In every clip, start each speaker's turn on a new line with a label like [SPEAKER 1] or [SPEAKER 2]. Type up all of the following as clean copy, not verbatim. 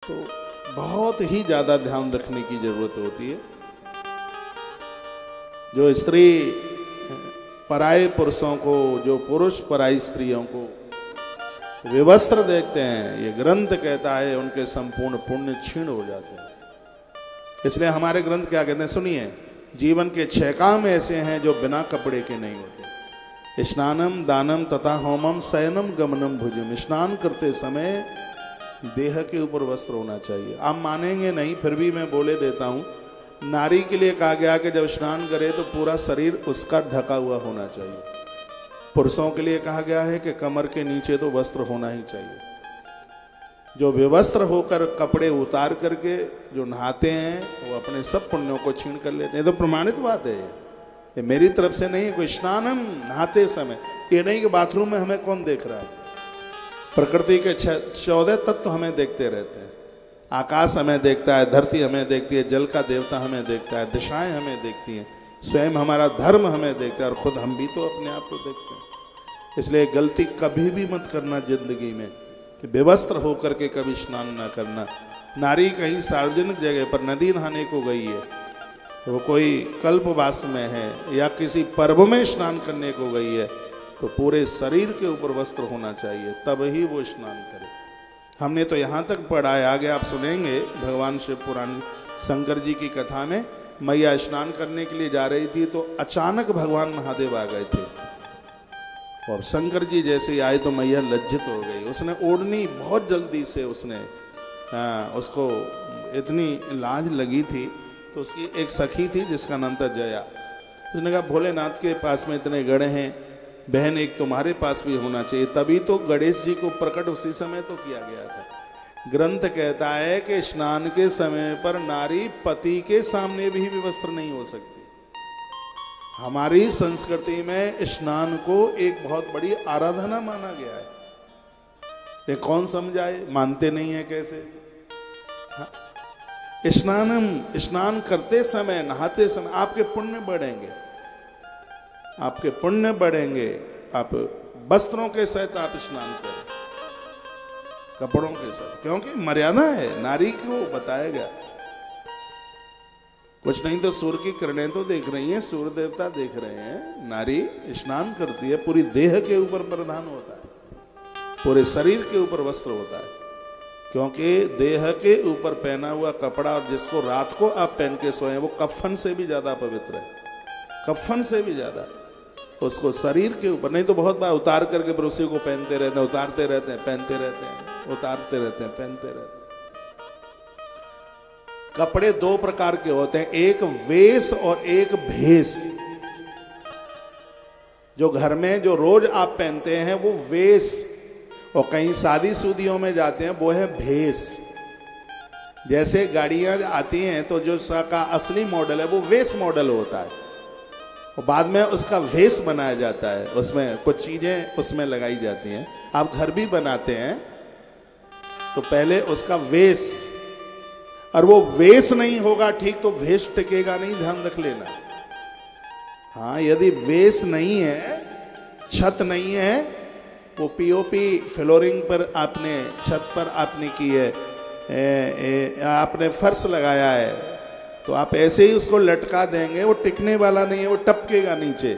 [SPEAKER 1] तो बहुत ही ज़्यादा ध्यान रखने की ज़रूरत होती है। जो स्त्री पराये पुरुषों को, जो पुरुष पराई स्त्रियों को विवस्त्र देखते हैं, ये ग्रंथ कहता है उनके संपूर्ण पुण्य क्षीण हो जाते हैं। इसलिए हमारे ग्रंथ क्या कहते हैं, सुनिए, जीवन के 6 काम ऐसे हैं जो बिना कपड़े के नहीं होते। स्नानम दानम तथा होमम शयनम गमनम भुजम। स्नान करते समय देह के ऊपर वस्त्र होना चाहिए। आप मानेंगे नहीं, फिर भी मैं बोले देता हूं, नारी के लिए कहा गया कि जब स्नान करे तो पूरा शरीर उसका ढका हुआ होना चाहिए। पुरुषों के लिए कहा गया है कि कमर के नीचे तो वस्त्र होना ही चाहिए। जो बेवस्त्र होकर कपड़े उतार करके जो नहाते हैं वो अपने सब पुण्यों को छीन कर लेते हैं। तो प्रमाणित बात है, ये मेरी तरफ से नहीं। कोई स्नानम नहाते समय, ये नहीं कि बाथरूम में हमें कौन देख रहा है। प्रकृति के 14 तत्व हमें देखते रहते हैं। आकाश हमें देखता है, धरती हमें देखती है, जल का देवता हमें देखता है, दिशाएं हमें देखती हैं, स्वयं हमारा धर्म हमें देखता है, और खुद हम भी तो अपने आप को देखते हैं। इसलिए गलती कभी भी मत करना जिंदगी में कि बेवस्त्र होकर के कभी स्नान ना करना। नारी कहीं सार्वजनिक जगह पर नदी नहाने को गई है, वो कोई कल्पवास में है या किसी पर्व में स्नान करने को गई है, तो पूरे शरीर के ऊपर वस्त्र होना चाहिए, तब ही वो स्नान करे। हमने तो यहाँ तक पढ़ा है, आगे आप सुनेंगे भगवान शिव पुराण शंकर जी की कथा में, मैया स्नान करने के लिए जा रही थी तो अचानक भगवान महादेव आ गए थे, और शंकर जी जैसे ही आए तो मैया लज्जित हो गई। उसने ओढ़नी बहुत जल्दी से, उसको इतनी लाज लगी थी, तो उसकी एक सखी थी जिसका नाम था जया। उसने कहा, भोलेनाथ के पास में इतने गढ़ हैं, बहन एक तुम्हारे पास भी होना चाहिए। तभी तो गणेश जी को प्रकट उसी समय तो किया गया था। ग्रंथ कहता है कि स्नान के समय पर नारी पति के सामने भी विवस्त्र नहीं हो सकती। हमारी संस्कृति में स्नान को एक बहुत बड़ी आराधना माना गया है। ये कौन समझाए, मानते नहीं है कैसे। हाँ? स्नान करते समय, नहाते समय आपके पुण्य बढ़ेंगे, आपके पुण्य बढ़ेंगे। आप वस्त्रों के सहित आप स्नान करें, कपड़ों के साथ, क्योंकि मर्यादा है। नारी को बताया गया, कुछ नहीं तो सूर्य की किरणें तो देख रही हैं, सूर्य देवता देख रहे हैं। नारी स्नान करती है, पूरी देह के ऊपर परिधान होता है, पूरे शरीर के ऊपर वस्त्र होता है, क्योंकि देह के ऊपर पहना हुआ कपड़ा, और जिसको रात को आप पहन के सोए, वो कफन से भी ज्यादा पवित्र है, कफन से भी ज्यादा। उसको शरीर के ऊपर, नहीं तो बहुत बार उतार करके फिर उसी को पहनते रहते हैं, उतारते रहते हैं, पहनते रहते हैं, उतारते रहते हैं, पहनते रहते हैं। कपड़े 2 प्रकार के होते हैं, एक वेश और एक भेष। जो घर में जो रोज आप पहनते हैं वो वेश, और कहीं शादी शुदियों में जाते हैं वो है भेष। जैसे गाड़ियां आती हैं तो जो का असली मॉडल है वो वेश मॉडल होता है, और बाद में उसका वेश बनाया जाता है, उसमें कुछ चीजें उसमें लगाई जाती हैं। आप घर भी बनाते हैं तो पहले उसका वेश, और वो वेश नहीं होगा ठीक तो भेष टिकेगा नहीं, ध्यान रख लेना। हाँ, यदि वेश नहीं है, छत नहीं है, वो पीओपी फ्लोरिंग पर आपने, छत पर आपने की है, आपने फर्श लगाया है, तो आप ऐसे ही उसको लटका देंगे, वो टिकने वाला नहीं है, वो टपकेगा नीचे।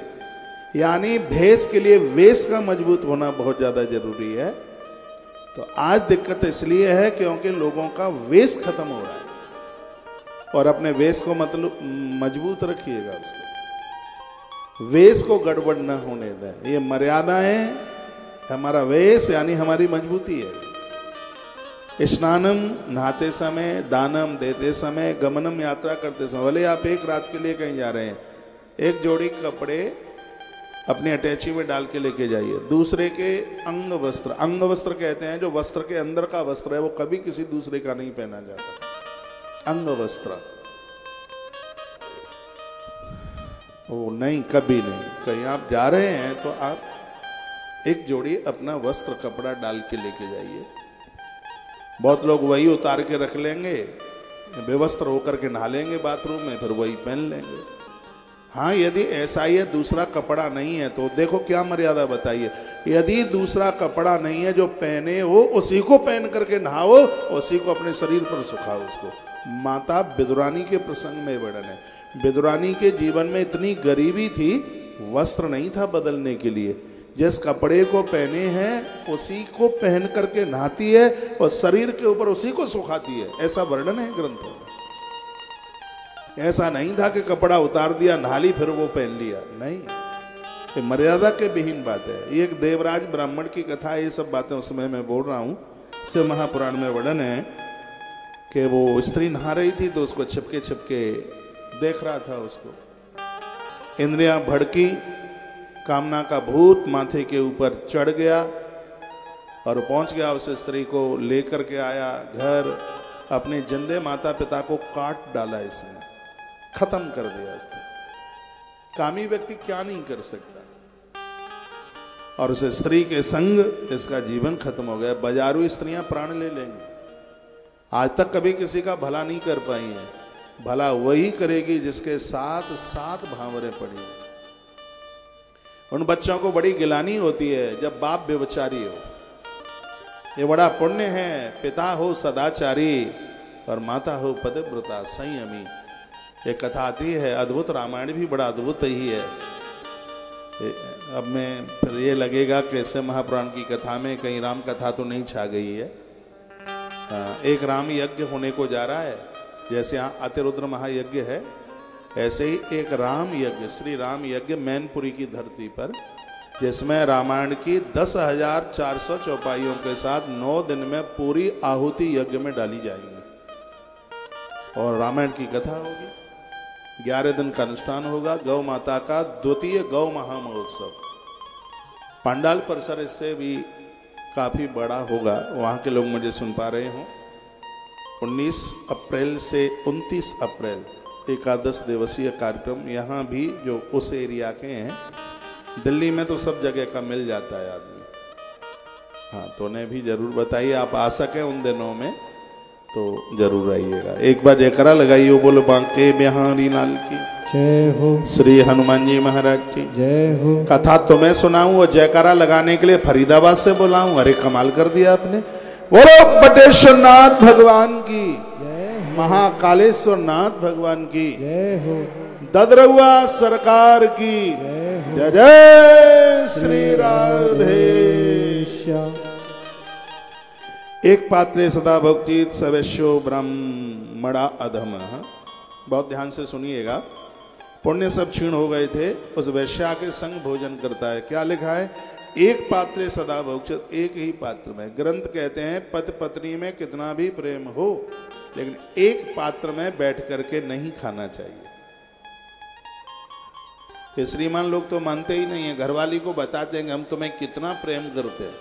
[SPEAKER 1] यानी भेष के लिए वेश का मजबूत होना बहुत ज्यादा जरूरी है। तो आज दिक्कत इसलिए है क्योंकि लोगों का वेश खत्म हो रहा है, और अपने वेश को मतलब मजबूत रखिएगा, उसको वेश को गड़बड़ न होने दें। ये मर्यादाएं, हमारा वेश यानी हमारी मजबूती है। स्नानम नहाते समय, दानम देते समय, गमनम यात्रा करते समय। भले आप एक रात के लिए कहीं जा रहे हैं, एक जोड़ी कपड़े अपनी अटैची में डाल के लेके जाइए। दूसरे के अंग वस्त्र, अंग वस्त्र कहते हैं जो वस्त्र के अंदर का वस्त्र है, वो कभी किसी दूसरे का नहीं पहना जाता। अंग वस्त्र वो नहीं, कभी नहीं। कहीं आप जा रहे हैं तो आप एक जोड़ी अपना वस्त्र कपड़ा डाल के लेके जाइए। बहुत लोग वही उतार के रख लेंगे, बेवस्त्र होकर के नहा लेंगे बाथरूम में, फिर वही पहन लेंगे। हाँ, यदि ऐसा ही है, दूसरा कपड़ा नहीं है, तो देखो क्या मर्यादा बताइए। यदि दूसरा कपड़ा नहीं है जो पहने हो, उसी को पहन करके नहाओ, उसी को अपने शरीर पर सुखाओ उसको। माता विदुरानी के प्रसंग में वर्णन है। विदुरानी के जीवन में इतनी गरीबी थी, वस्त्र नहीं था बदलने के लिए। जिस कपड़े को पहने हैं उसी को पहन करके नहाती है और शरीर के ऊपर उसी को सुखाती है, ऐसा वर्णन है ग्रंथों में। ऐसा नहीं था कि कपड़ा उतार दिया, नहा ली, फिर वो पहन लिया, नहीं, ये मर्यादा के विहीन बात है। ये एक देवराज ब्राह्मण की कथा है, ये सब बातें उसमें मैं बोल रहा हूँ। शिव महापुराण में वर्णन है कि वो स्त्री नहा रही थी तो उसको छिपके छिपके देख रहा था उसको। इंद्रियां भड़की, कामना का भूत माथे के ऊपर चढ़ गया और पहुंच गया, उस स्त्री को लेकर के आया घर। अपने जिंदे माता पिता को काट डाला, इसने खत्म कर दिया उसने। कामी व्यक्ति क्या नहीं कर सकता। और उस स्त्री के संग इसका जीवन खत्म हो गया। बाजारू स्त्रियां प्राण ले लेंगी, आज तक कभी किसी का भला नहीं कर पाई है। भला वही करेगी जिसके साथ साथ भांवरे पड़ी। उन बच्चों को बड़ी गिलानी होती है जब बाप व्यभिचारी हो। ये बड़ा पुण्य है, पिता हो सदाचारी और माता हो पतिव्रता संयमी। एक कथा आती है अद्भुत, रामायण भी बड़ा अद्भुत ही है। अब मैं फिर ये लगेगा कि इससे महापुराण की कथा में कहीं राम कथा तो नहीं छा गई है। एक राम यज्ञ होने को जा रहा है, जैसे यहाँ अतिरुद्र महायज्ञ है, ऐसे ही एक राम यज्ञ, श्री राम यज्ञ मैनपुरी की धरती पर, जिसमें रामायण की 10,400 चौपाइयों के साथ 9 दिन में पूरी आहुति यज्ञ में डाली जाएगी और रामायण की कथा होगी। 11 दिन का अनुष्ठान होगा। गौ माता का द्वितीय गौ महामहोत्सव। पंडाल परिसर इससे भी काफी बड़ा होगा, वहां के लोग मुझे सुन पा रहे हो। 19 अप्रैल से 29 अप्रैल एकादश दिवसीय कार्यक्रम यहाँ भी, जो उस एरिया के हैं। दिल्ली में तो सब जगह का मिल जाता है आदमी। हाँ, तो उन्हें भी जरूर बताइए, आप आ सके उन दिनों में तो जरूर आइएगा। एक बार जयकारा लगाइए, बोलो बांके बिहारी लाल की
[SPEAKER 2] जय हो, श्री हनुमान जी महाराज की जय हो।
[SPEAKER 1] कथा तुम्हें सुनाऊं और जयकारा लगाने के लिए फरीदाबाद से बुलाऊं? अरे कमाल कर दिया आपने। बोलो बटेश्वर नाथ भगवान की जय, महाकालेश्वर नाथ भगवान की जय हो, ददरुआ सरकार की जय। जय श्री राधे। एक पात्रे सदा भोक्तित सवैश्यो ब्राह्मणा अधम। बहुत ध्यान से सुनिएगा। पुण्य सब क्षीण हो गए थे, उस वैश्या के संग भोजन करता है। क्या लिखा है? एक पात्रे सदा भोक्तित, एक ही पात्र में। ग्रंथ कहते हैं पति पत्नी में कितना भी प्रेम हो, लेकिन एक पात्र में बैठ करके नहीं खाना चाहिए। ये श्रीमान लोग तो मानते ही नहीं है। घरवाली को बताते हैं कि हम तुम्हें कितना प्रेम करते हैं,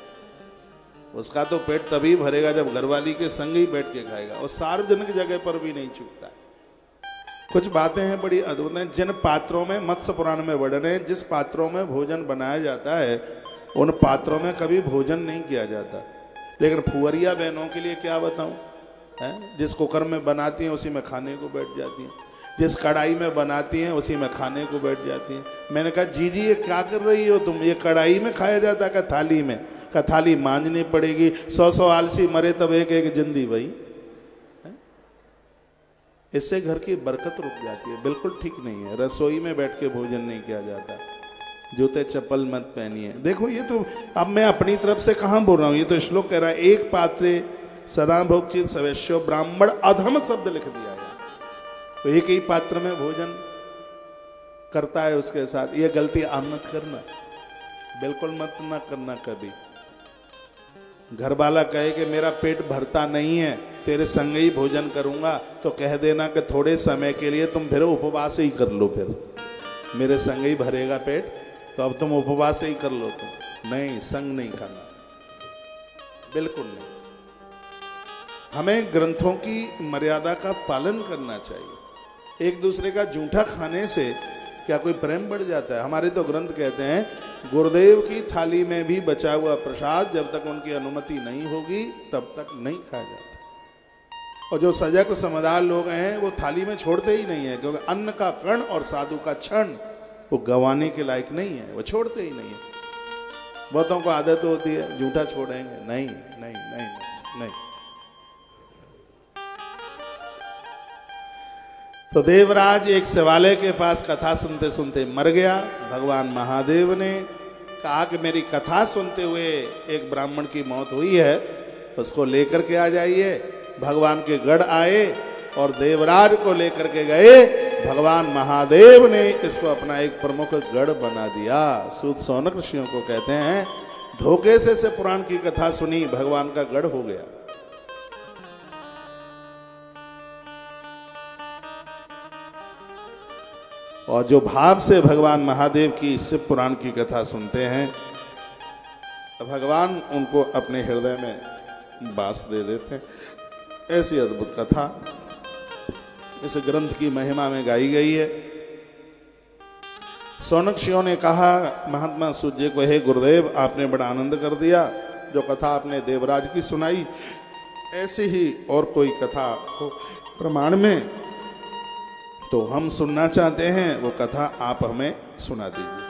[SPEAKER 1] उसका तो पेट तभी भरेगा जब घरवाली के संग ही बैठ के खाएगा। और सार्वजनिक जगह पर भी नहीं चूकता है। कुछ बातें हैं बड़ी अद्भुत हैं। जिन पात्रों में, मत्स्य पुराण में वर्णन है, जिस पात्रों में भोजन बनाया जाता है उन पात्रों में कभी भोजन नहीं किया जाता। लेकिन फुहरिया बहनों के लिए क्या बताऊं, है? जिस कुकर में बनाती हैं उसी में खाने को बैठ जाती हैं, जिस कढ़ाई में बनाती हैं उसी में खाने को बैठ जाती हैं। मैंने कहा जी ये क्या कर रही हो तुम? ये कढ़ाई में खाया जाता है? थाली में? का थाली मांजनी पड़ेगी। 100 आलसी मरे तब एक एक जिंदी भाई। इससे घर की बरकत रुक जाती है। बिल्कुल ठीक नहीं है। रसोई में बैठ के भोजन नहीं किया जाता। जूते चप्पल मत पहनिए। देखो ये तो अब मैं अपनी तरफ से कहां बोल रहा हूं, ये तो श्लोक कह रहा है एक पात्रे सदा भोक्तित सवैश्यो ब्राह्मण अधम शब्द लिख दिया है। तो एक ही पात्र में भोजन करता है उसके साथ। ये गलती आप मत करना, बिल्कुल मत ना करना कभी। घर वाला कहे कि मेरा पेट भरता नहीं है, तेरे संग ही भोजन करूंगा, तो कह देना कि थोड़े समय के लिए तुम फिर उपवास ही कर लो। फिर मेरे संग ही भरेगा पेट, तो अब तुम उपवास ही कर लो। तुम नहीं, संग नहीं खाना, बिल्कुल नहीं। हमें ग्रंथों की मर्यादा का पालन करना चाहिए। एक दूसरे का जूठा खाने से क्या कोई प्रेम बढ़ जाता है? हमारे तो ग्रंथ कहते हैं गुरुदेव की थाली में भी बचा हुआ प्रसाद जब तक उनकी अनुमति नहीं होगी तब तक नहीं खाया जाता। और जो सजग समझदार लोग हैं वो थाली में छोड़ते ही नहीं है, क्योंकि अन्न का कण और साधु का क्षण वो गंवाने के लायक नहीं है, वो छोड़ते ही नहीं है। बहुतों को आदत होती है झूठा छोड़ेंगे, नहीं नहीं नहीं नहीं। तो देवराज एक शिवालय के पास कथा सुनते सुनते मर गया। भगवान महादेव ने कहा कि मेरी कथा सुनते हुए एक ब्राह्मण की मौत हुई है, उसको लेकर के आ जाइए। भगवान के गढ़ आए और देवराज को लेकर के गए। भगवान महादेव ने इसको अपना एक प्रमुख गढ़ बना दिया। सूत सौनक ऋषियों को कहते हैं धोखे से पुराण की कथा सुनी, भगवान का गढ़ हो गया। और जो भाव से भगवान महादेव की शिव पुराण की कथा सुनते हैं, भगवान उनको अपने हृदय में वास दे देते हैं। ऐसी अद्भुत कथा इस ग्रंथ की महिमा में गाई गई है। सौनक्षियों ने कहा महात्मा सूर्य को, हे गुरुदेव, आपने बड़ा आनंद कर दिया। जो कथा आपने देवराज की सुनाई, ऐसी ही और कोई कथा हो प्रमाण में तो हम सुनना चाहते हैं, वो कथा आप हमें सुना दीजिए।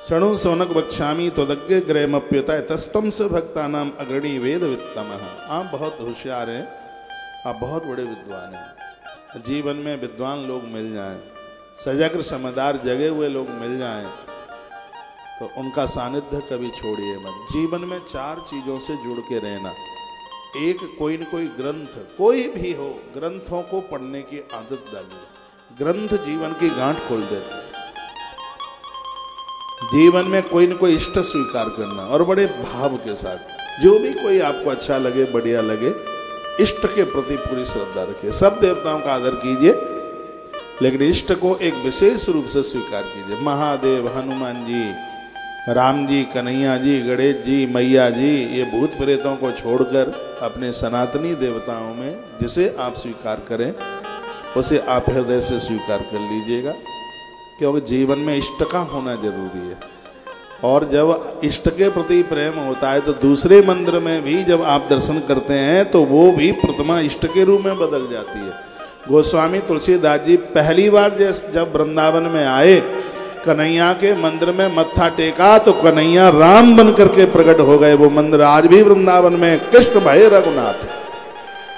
[SPEAKER 1] शणु सौनक वक्ष्यामि त्वदग्गे ग्रहमप्युता तस्तम से भक्ता नाम अग्रणी वेद वित्तम। आप बहुत होशियार हैं, आप बहुत बड़े विद्वान हैं। जीवन में विद्वान लोग मिल जाएं, सजग समझदार जगे हुए लोग मिल जाएं, तो उनका सानिध्य कभी छोड़िए मत। जीवन में 4 चीजों से जुड़ के रहना। एक, कोई न कोई ग्रंथ, कोई भी हो, ग्रंथों को पढ़ने की आदत डालिए। ग्रंथ जीवन की गांठ खोल देते हैं। जीवन में कोई न कोई इष्ट स्वीकार करना, और बड़े भाव के साथ। जो भी कोई आपको अच्छा लगे, बढ़िया लगे, इष्ट के प्रति पूरी श्रद्धा रखिए। सब देवताओं का आदर कीजिए, लेकिन इष्ट को एक विशेष रूप से स्वीकार कीजिए। महादेव, हनुमान जी, राम जी, कन्हैया जी, गणेश जी, मैया जी, ये भूत प्रेतों को छोड़कर अपने सनातनी देवताओं में जिसे आप स्वीकार करें, उसे आप हृदय से स्वीकार कर लीजिएगा, क्योंकि जीवन में इष्ट का होना जरूरी है। और जब इष्ट के प्रति प्रेम होता है तो दूसरे मंदिर में भी जब आप दर्शन करते हैं तो वो भी प्रतिमा इष्ट के रूप में बदल जाती है। गोस्वामी तुलसीदास जी पहली बार जब वृंदावन में आए, कन्हैया के मंदिर में मत्था टेका तो कन्हैया राम बन करके प्रकट हो गए। वो मंदिर आज भी वृंदावन में कृष्ण भय रघुनाथ,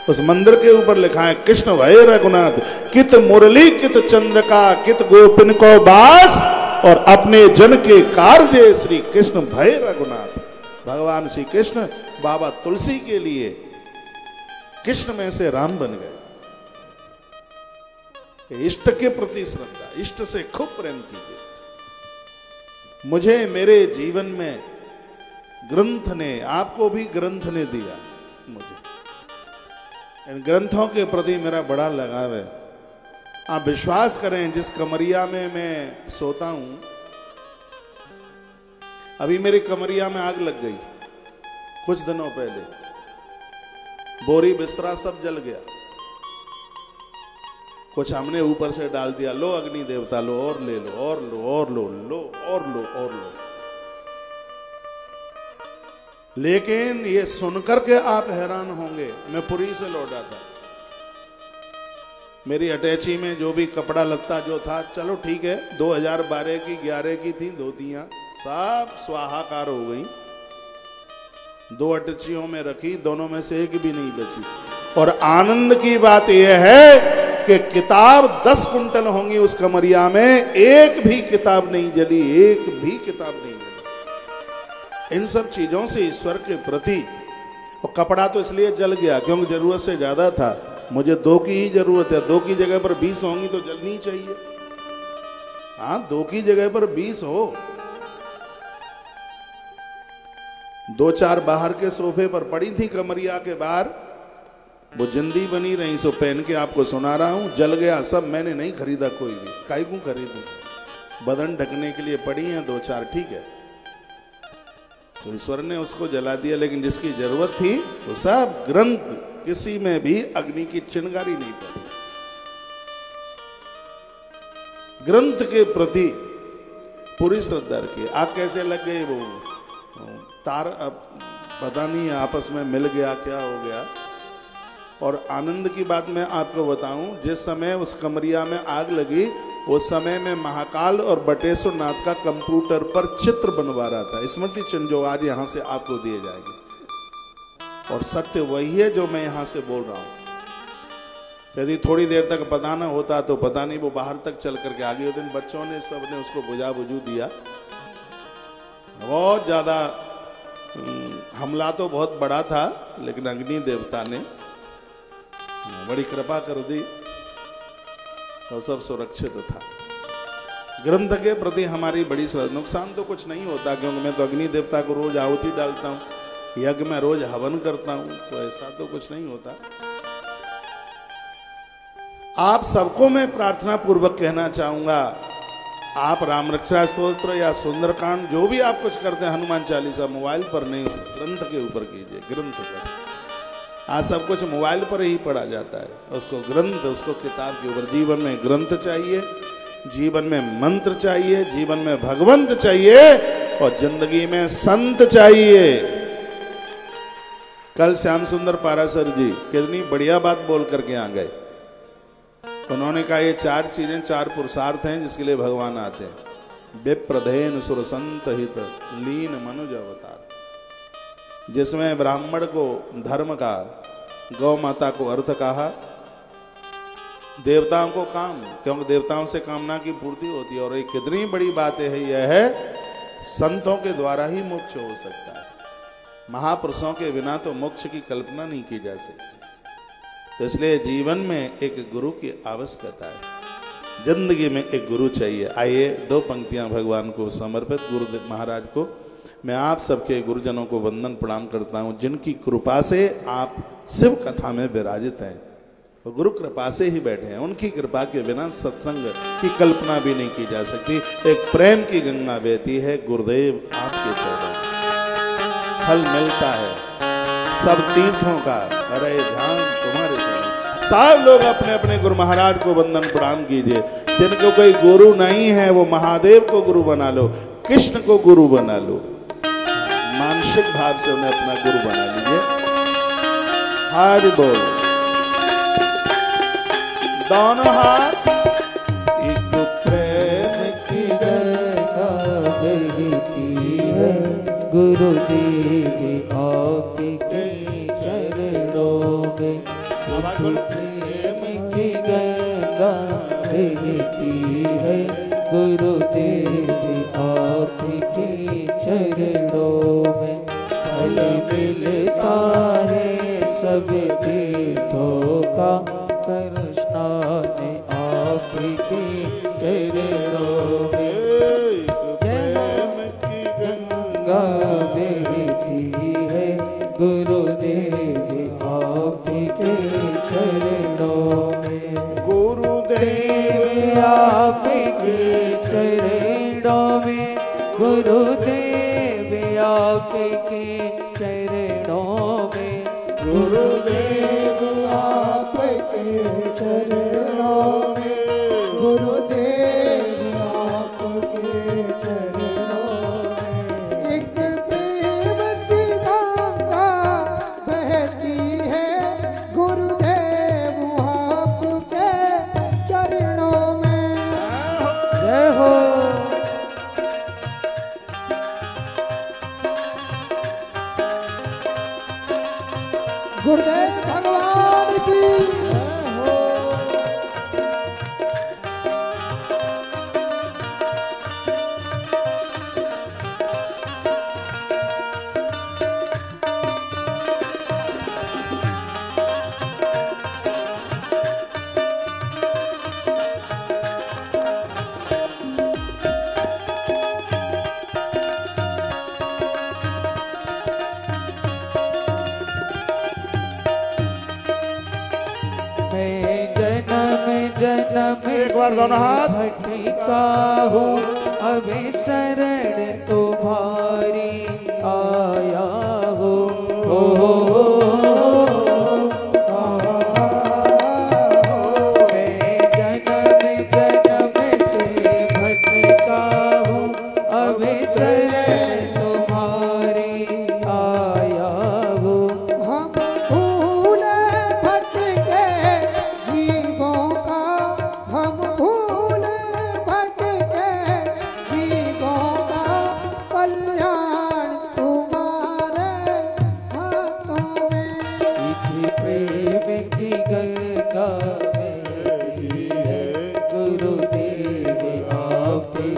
[SPEAKER 1] उस मंदिर के ऊपर लिखा है कृष्ण भय रघुनाथ, कित मुरली कित चंद्रका कित गोपिन को बास, और अपने जन के कार्य श्री कृष्ण भय रघुनाथ। भगवान श्री कृष्ण बाबा तुलसी के लिए कृष्ण में से राम बन गए। इष्ट के प्रति श्रद्धा, इष्ट से खूब प्रेम कीजिए। मुझे मेरे जीवन में ग्रंथ ने, आपको भी ग्रंथ ने दिया, मुझे इन ग्रंथों के प्रति मेरा बड़ा लगाव है। आप विश्वास करें, जिस कमरिया में मैं सोता हूं, अभी मेरी कमरिया में आग लग गई कुछ दिनों पहले, बोरी बिस्तरा सब जल गया। कुछ हमने ऊपर से डाल दिया, लो अग्नि देवता लो, और ले लो, और लो, और लो, लो और लो, और लो। लेकिन ये सुनकर के आप हैरान होंगे, मैं पुरी से लौटा था, मेरी अटैची में जो भी कपड़ा लत्ता जो था, चलो ठीक है, 2012 की 11 की थी धोतियां, सब स्वाहाकार हो गई। 2 अटैचियों में रखी, दोनों में से एक भी नहीं बची। और आनंद की बात यह है कि किताब 10 कुंटल होंगी उस कमरिया में, एक भी किताब नहीं जली, एक भी किताब नहीं जली। इन सब चीजों से ईश्वर के प्रति, और कपड़ा तो इसलिए जल गया क्योंकि जरूरत से ज्यादा था, मुझे 2 की ही जरूरत है, 2 की जगह पर 20 होंगी तो जलनी चाहिए। हाँ, 2 की जगह पर 20 हो। 2-4 बाहर के सोफे पर पड़ी थी कमरिया के बाहर, वो जिंदी बनी रही, सो पहन के आपको सुना रहा हूं। जल गया सब, मैंने नहीं खरीदा कोई भी, काई को खरीदूं, बदन ढकने के लिए पड़ी हैं 2-4, ठीक है, तो ईश्वर ने उसको जला दिया। लेकिन जिसकी जरूरत थी वो सब ग्रंथ, किसी में भी अग्नि की चिंगारी नहीं पड़ी। ग्रंथ के प्रति पूरी श्रद्धा रखिए। आग कैसे लग गई, वो तार अब पता नहीं आपस में मिल गया, क्या हो गया। और आनंद की बात मैं आपको बताऊं, जिस समय उस कमरिया में आग लगी उस समय में महाकाल और बटेश्वर नाथ का कंप्यूटर पर चित्र बनवा रहा था, स्मृति चिन्ह जो आज यहां से आपको दिए जाएंगे। और सत्य वही है जो मैं यहां से बोल रहा हूं। यदि थोड़ी देर तक पता ना होता तो पता नहीं वो बाहर तक चल करके आ गए। उस दिन बच्चों ने सबने उसको बुझा बुझू दिया। बहुत ज्यादा हमला तो बहुत बड़ा था, लेकिन अग्नि देवता ने बड़ी कृपा कर दी तो सब सुरक्षित था। ग्रंथ के प्रति हमारी बड़ी नुकसान तो कुछ नहीं होता, क्योंकि मैं तो अग्नि देवता को रोज आहुति डालता हूँ, यज्ञ में रोज हवन करता हूँ, तो ऐसा तो कुछ नहीं होता। आप सबको मैं प्रार्थना पूर्वक कहना चाहूंगा, आप राम रक्षा स्तोत्र या सुंदरकांड जो भी आप कुछ करते हैं, हनुमान चालीसा मोबाइल पर नहीं, उस ग्रंथ के ऊपर कीजिए। ग्रंथ पर आज सब कुछ मोबाइल पर ही पढ़ा जाता है, उसको ग्रंथ, उसको किताब के ऊपर। जीवन में ग्रंथ चाहिए, जीवन में मंत्र चाहिए, जीवन में भगवंत चाहिए और जिंदगी में संत चाहिए। कल श्याम सुंदर पारासर जी कितनी बढ़िया बात बोल करके आ गए। उन्होंने कहा ये 4 चीजें, 4 पुरुषार्थ हैं जिसके लिए भगवान आते हैं। विप्रधेन सुर संत हित लीन मनुज अवतार, जिसमें ब्राह्मण को धर्म का, गौ माता को अर्थ कहा, देवताओं को काम, क्योंकि देवताओं से कामना की पूर्ति होती है। और एक कितनी बड़ी बात है यह है, संतों के द्वारा ही मोक्ष हो सकता है। महापुरुषों के बिना तो मोक्ष की कल्पना नहीं की जा सकती। तो इसलिए जीवन में एक गुरु की आवश्यकता है, जिंदगी में एक गुरु चाहिए। आइए 2 पंक्तियां भगवान को समर्पित, गुरुदेव महाराज को। मैं आप सबके गुरुजनों को वंदन प्रणाम करता हूं, जिनकी कृपा से आप शिव कथा में विराजित हैं, वो गुरु कृपा से ही बैठे हैं। उनकी कृपा के बिना सत्संग की कल्पना भी नहीं की जा सकती। एक प्रेम की गंगा बहती है, गुरुदेव आपके चरणों में फल मिलता है सब तीर्थों का, अरे ध्यान तुम्हारे चरण। सब लोग अपने अपने गुरु महाराज को वंदन प्रणाम कीजिए। जिनको कोई गुरु नहीं है वो महादेव को गुरु बना लो, कृष्ण को गुरु बना लो, मानसिक भाव से उन्हें अपना गुरु बना लीजिए। हरि बोल। दोनों हाथ एक प्रेम की गंगा बहती है,
[SPEAKER 3] गुरुदेव आपके चरणों में। प्रेम की गंगा बहती है, गुरुदेव आपके चरणों में। फल मिलता है सब तीर्थों का, कृष्णा ने आपके चरणों में। प्रेम की गंगा बहती है, गुरुदेव आपके चरणों में। गुरुदेव आपके चरणों में, गुरुदेव आपके चरणों में। गुरुदेव आपके चरणों में, गुरुदेव आपके चरणों में। एक प्रेम की गंगा बहती है, गुरुदेव आपके चरणों में। जय हो। गुरुदेव भगवान की हो। जन्म
[SPEAKER 1] एक बार दोनों हाथ।
[SPEAKER 3] भटका हूँ अभी शरण तुम्हारी आया हो। मैं जन्म से भटका हूँ अभी शरण तुम्हारी आया हो। हम भूले भटके जीवों का, हम भूले बेटी है, गुरुदेव आपके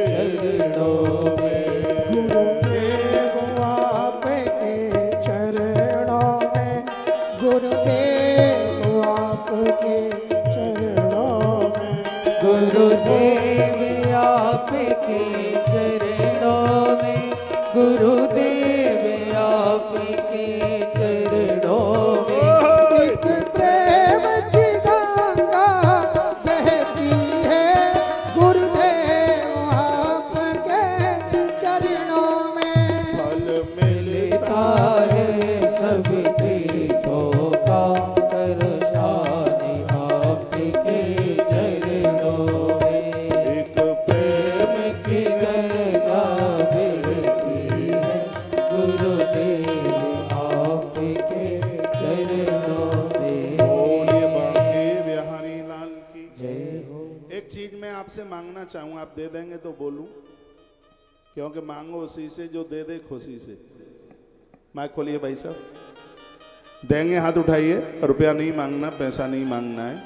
[SPEAKER 3] चरणों में, गुरुदेव आपके चरणों में, गुरुदेव आपके चरणों में, गुरुदेव आपके चरणों में, गुरुदेव आपके चरणों में। एक प्रेम की गंगा बहती है, गुरुदेव आपके चरणों में। फल मिलता है सब तीर्थों का, करशानी आपके चरणों में। एक प्रेम की गंगा बहती है, गुरुदेव आपके चरणों में।
[SPEAKER 1] बोलिए बांके बिहारी लाल की
[SPEAKER 3] जय हो।
[SPEAKER 1] एक चीज मैं आपसे मांगना चाहूँ, आप दे देंगे तो बोलूं, क्योंकि मांगो उसी से जो दे दे खुशी से। माइक खोलिए भाई साहब, देंगे हाथ उठाइए। रुपया नहीं मांगना, पैसा नहीं मांगना है।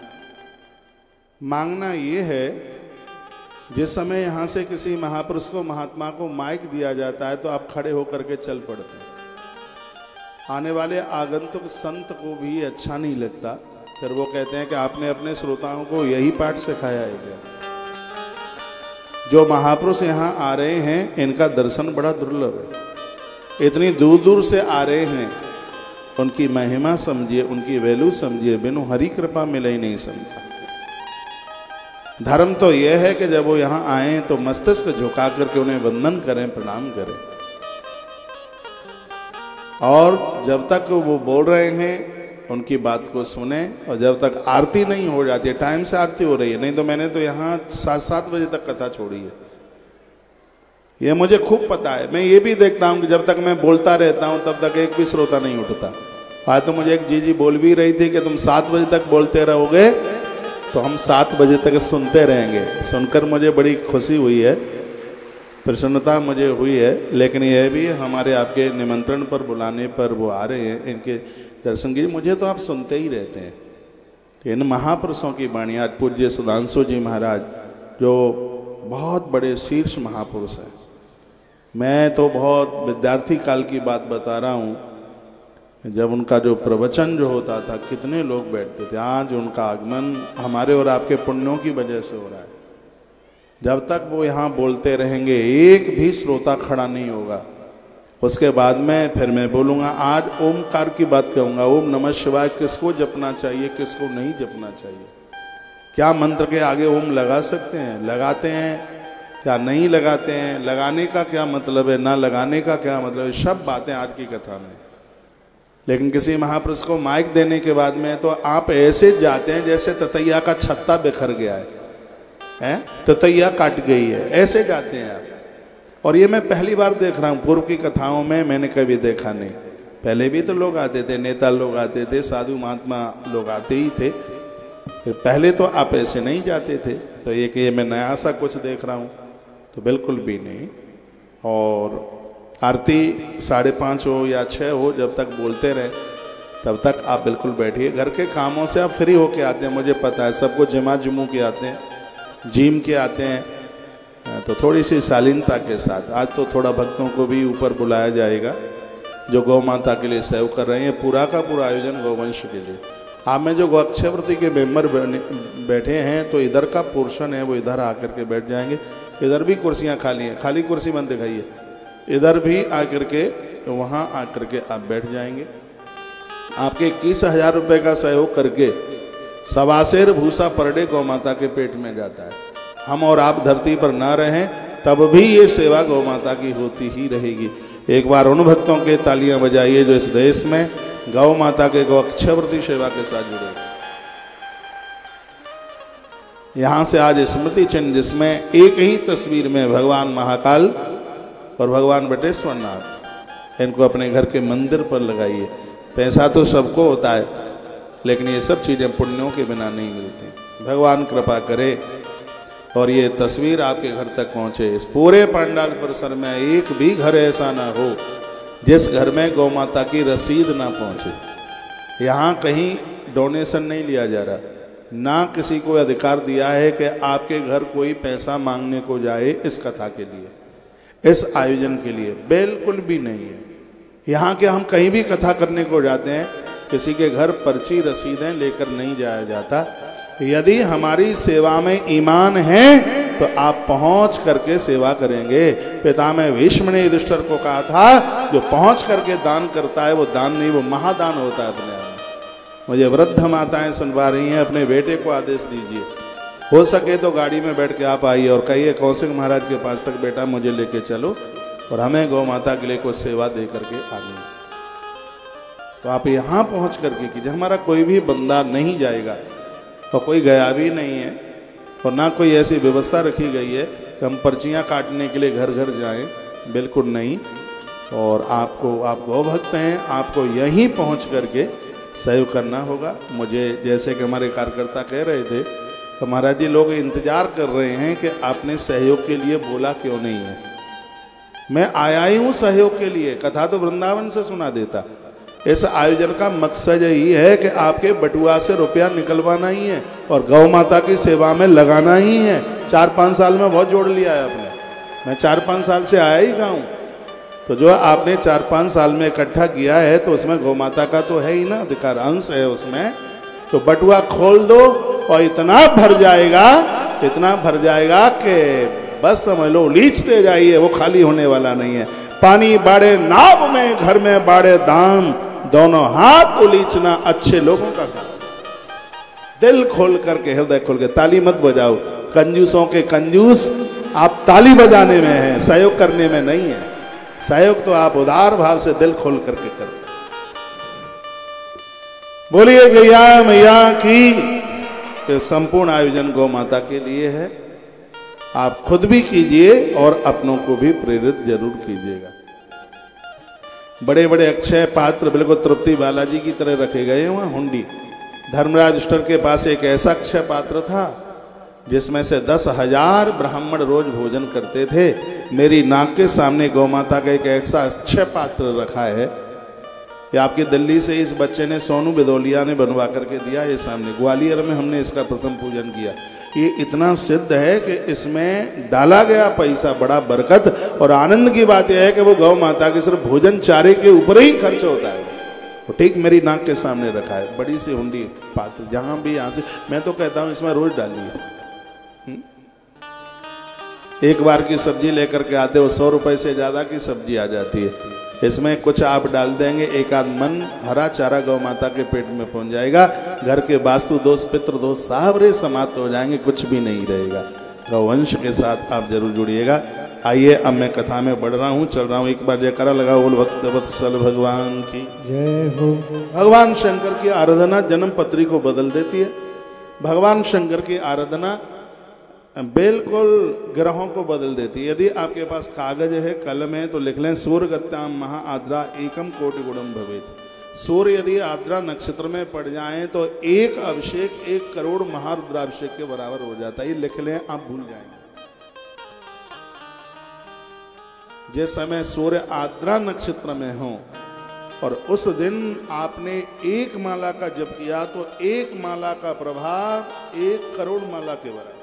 [SPEAKER 1] मांगना ये है, जिस समय यहाँ से किसी महापुरुष को, महात्मा को माइक दिया जाता है तो आप खड़े होकर के चल पड़ते हैं। आने वाले आगंतुक संत को भी अच्छा नहीं लगता, फिर वो कहते हैं कि आपने अपने श्रोताओं को यही पाठ सिखाया है क्या? जो महापुरुष यहाँ आ रहे हैं इनका दर्शन बड़ा दुर्लभ है। इतनी दूर दूर से आ रहे हैं, उनकी महिमा समझिए, उनकी वैल्यू समझिए, बिनु हरि कृपा मिले ही नहीं समझे। धर्म तो यह है कि जब वो यहाँ आए तो मस्तिष्क झुका करके उन्हें वंदन करें, प्रणाम करें, और जब तक वो बोल रहे हैं उनकी बात को सुने, और जब तक आरती नहीं हो जाती है, टाइम से आरती हो रही है, नहीं तो मैंने तो यहाँ 7-7 बजे तक कथा छोड़ी है, ये मुझे खूब पता है। मैं ये भी देखता हूँ कि जब तक मैं बोलता रहता हूँ तब तक एक भी श्रोता नहीं उठता। आज तो मुझे एक जीजी बोल भी रही थी कि तुम 7 बजे तक बोलते रहोगे तो हम 7 बजे तक सुनते रहेंगे। सुनकर मुझे बड़ी खुशी हुई है, प्रसन्नता मुझे हुई है। लेकिन यह भी हमारे आपके निमंत्रण पर, बुलाने पर वो आ रहे हैं, इनके दर्शन की मुझे तो आप सुनते ही रहते हैं। इन महापुरुषों की वाणी, आज पूज्य सुधांशु जी महाराज जो बहुत बड़े शीर्ष महापुरुष हैं, मैं तो बहुत विद्यार्थी काल की बात बता रहा हूँ, जब उनका जो प्रवचन जो होता था कितने लोग बैठते थे। आज उनका आगमन हमारे और आपके पुण्यों की वजह से हो रहा है। जब तक वो यहाँ बोलते रहेंगे एक भी श्रोता खड़ा नहीं होगा। उसके बाद में फिर मैं बोलूँगा, आज ओमकार की बात कहूँगा। ओम नमः शिवाय किसको जपना चाहिए, किसको नहीं जपना चाहिए, क्या मंत्र के आगे ओम लगा सकते हैं, लगाते हैं या नहीं लगाते हैं, लगाने का क्या मतलब है, ना लगाने का क्या मतलब है, सब बातें आज की कथा में। लेकिन किसी महापुरुष को माइक देने के बाद में तो आप ऐसे जाते हैं जैसे ततैया का छत्ता बिखर गया है, ततैया काट गई है, ऐसे जाते हैं आप। और ये मैं पहली बार देख रहा हूँ, पूर्व की कथाओं में मैंने कभी देखा नहीं। पहले भी तो लोग आते थे, नेता लोग आते थे, साधु महात्मा लोग आते ही थे, फिर पहले तो आप ऐसे नहीं जाते थे। तो ये मैं नया सा कुछ देख रहा हूँ, तो बिल्कुल भी नहीं। और आरती 5:30 हो या 6 हो, जब तक बोलते रहे तब तक आप बिल्कुल बैठिए। घर के कामों से आप फ्री होके आते हैं, मुझे पता है, सबको जिमा जुमू के आते हैं, जिम के आते हैं, तो थोड़ी सी शालीनता के साथ आज तो थोड़ा भक्तों को भी ऊपर बुलाया जाएगा जो गौ माता के लिए सेव कर रहे हैं। पूरा का पूरा आयोजन गौवंश के लिए। आप में जो अक्षयवृत्ति के मेंबर बैठे हैं तो इधर का पोर्शन है वो इधर आकर के बैठ जाएंगे। इधर भी कुर्सियां खाली हैं, खाली कुर्सी मत दिखाइए, इधर भी आकर के वहाँ आकर के आप बैठ जाएंगे। आपके 21,000 रुपये का सहयोग करके 1.25 सेर भूसा पर डे गौ माता के पेट में जाता है। हम और आप धरती पर ना रहें तब भी ये सेवा गौ माता की होती ही रहेगी। एक बार उन भक्तों के तालियां बजाइए जो इस देश में गौ माता के गौ अक्षयवृत्ति सेवा के साथ जुड़े। यहाँ से आज स्मृति चिन्ह जिसमें एक ही तस्वीर में भगवान महाकाल और भगवान बटेश्वर नाथ, इनको अपने घर के मंदिर पर लगाइए। पैसा तो सबको होता है, लेकिन ये सब चीज़ें पुण्यों के बिना नहीं मिलती। भगवान कृपा करे और ये तस्वीर आपके घर तक पहुँचे। इस पूरे पंडाल परिसर में एक भी घर ऐसा ना हो जिस घर में गौ माता की रसीद ना पहुँचे। यहाँ कहीं डोनेशन नहीं लिया जा रहा, ना किसी को अधिकार दिया है कि आपके घर कोई पैसा मांगने को जाए इस कथा के लिए, इस आयोजन के लिए, बिल्कुल भी नहीं है। यहाँ के हम कहीं भी कथा करने को जाते हैं, किसी के घर पर्ची रसीदें लेकर नहीं जाया जाता। यदि हमारी सेवा में ईमान है तो आप पहुंच करके सेवा करेंगे। पितामह भीष्म ने युधिष्ठिर को कहा था, जो पहुंच करके दान करता है वो दान नहीं, वो महादान होता है अपने आप में। मुझे वृद्ध माताएं सुनवा रही हैं, अपने बेटे को आदेश दीजिए, हो सके तो गाड़ी में बैठ के आप आइए और कहिए कौशिक महाराज के पास तक बेटा मुझे लेके चलो और हमें गौ माता के लिए कुछ सेवा दे करके आनी। तो आप यहाँ पहुंच करके कीजिए। हमारा कोई भी बंदा नहीं जाएगा और कोई गया भी नहीं है, और ना कोई ऐसी व्यवस्था रखी गई है कि हम पर्चियाँ काटने के लिए घर घर जाएं, बिल्कुल नहीं। और आपको, आप गौ भक्त हैं, आपको यहीं पहुंच करके सहयोग करना होगा। मुझे जैसे कि हमारे कार्यकर्ता कह रहे थे, तो महाराज जी लोग इंतजार कर रहे हैं कि आपने सहयोग के लिए बोला क्यों नहीं है। मैं आया ही हूँ सहयोग के लिए, कथा तो वृंदावन से सुना देता। इस आयोजन का मकसद यही है कि आपके बटुआ से रुपया निकलवाना ही है और गौ माता की सेवा में लगाना ही है। 4-5 साल में बहुत जोड़ लिया है आपने, मैं 4-5 साल से आया ही कहाँ हूँ। तो जो आपने 4-5 साल में इकट्ठा किया है तो उसमें गौ माता का तो है ही ना अधिकार, अंश है उसमें। तो बटुआ खोल दो और इतना भर जाएगा, इतना भर जाएगा कि बस समझ लो लीचते जाइए, वो खाली होने वाला नहीं है। पानी बाड़े नाव में, घर में बाड़े दाम, दोनों हाथ उलीचना अच्छे लोगों का काम। दिल खोल करके, हृदय खोल के, ताली मत बजाओ, कंजूसों के कंजूस आप ताली बजाने में हैं, सहयोग करने में नहीं है। सहयोग तो आप उदार भाव से दिल खोल करके करें। बोलिए गैया मैया की। संपूर्ण आयोजन गौ माता के लिए है, आप खुद भी कीजिए और अपनों को भी प्रेरित जरूर कीजिएगा। बड़े बड़े अक्षय पात्र बिल्कुल तृप्ति बालाजी की तरह रखे गए वहां हुंडी। धर्मराज युधिष्ठिर के पास एक ऐसा अक्षय पात्र था जिसमें से 10,000 ब्राह्मण रोज भोजन करते थे। मेरी नाक के सामने गौ माता का एक ऐसा अक्षय पात्र रखा है, ये आपकी दिल्ली से इस बच्चे ने, सोनू बिदोलिया ने बनवा करके दिया। ये सामने ग्वालियर में हमने इसका प्रथम पूजन किया। ये इतना सिद्ध है कि इसमें डाला गया पैसा बड़ा बरकत, और आनंद की बात यह है कि वो गौ माता के सिर्फ भोजन चारे के ऊपर ही खर्च होता है। वो ठीक मेरी नाक के सामने रखा है, बड़ी सी हुंडी पात्र, जहां भी यहाँ से मैं तो कहता हूँ इसमें रोज डालिए। एक बार की सब्जी लेकर के आते हो, 100 रुपए से ज्यादा की सब्जी आ जाती है। इसमें कुछ आप डाल देंगे, एक आध मन हरा चारा गौ माता के पेट में पहुंच जाएगा। घर के वास्तु दोष, पितृ दोष सावरे समाप्त हो जाएंगे, कुछ भी नहीं रहेगा। गौवंश के साथ आप जरूर जुड़िएगा। आइए अब मैं कथा में बढ़ रहा हूँ, चल रहा हूँ। एक बार जयकारा लगा बोल भक्त वत्सल भगवान की
[SPEAKER 3] जय हो।
[SPEAKER 1] भगवान शंकर की आराधना जन्म पत्री को बदल देती है। भगवान शंकर की आराधना बिल्कुल ग्रहों को बदल देती है। यदि आपके पास कागज है, कलम है, तो लिख लें सूर्यगत्याम महा आद्रा एकम कोटि गुणम भवेत। सूर्य यदि आद्रा नक्षत्र में पड़ जाए तो एक अभिषेक 1 करोड़ महारुद्राभिषेक के बराबर हो जाता है। ये लिख लें, आप भूल जाएंगे। जिस समय सूर्य आद्रा नक्षत्र में हो और उस दिन आपने 1 माला का जप किया तो 1 माला का प्रभाव 1 करोड़ माला के बराबर।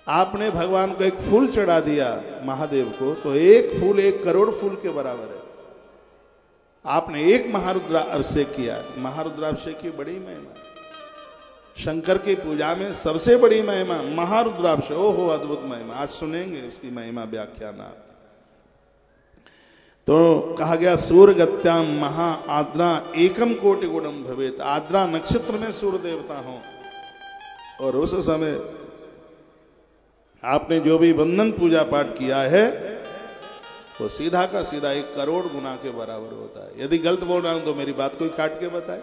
[SPEAKER 1] आपने भगवान को एक फूल चढ़ा दिया महादेव को तो 1 फूल 1 करोड़ फूल के बराबर है। आपने 1 महारुद्राभिषेक किया। महारुद्राभिषेक की बड़ी महिमा, शंकर की पूजा में सबसे बड़ी महिमा महारुद्राभिषेक। ओहो अद्भुत महिमा, आज सुनेंगे उसकी महिमा व्याख्यान। तो कहा गया सूर्यगत्याम महा आद्रा एकम कोटि गुणम भवेत। आद्रा नक्षत्र में सूर्य देवता हो और उस समय आपने जो भी बंधन पूजा पाठ किया है वो सीधा का सीधा 1 करोड़ गुना के बराबर होता है। यदि गलत बोल रहा हूं तो मेरी बात कोई काट के बताए।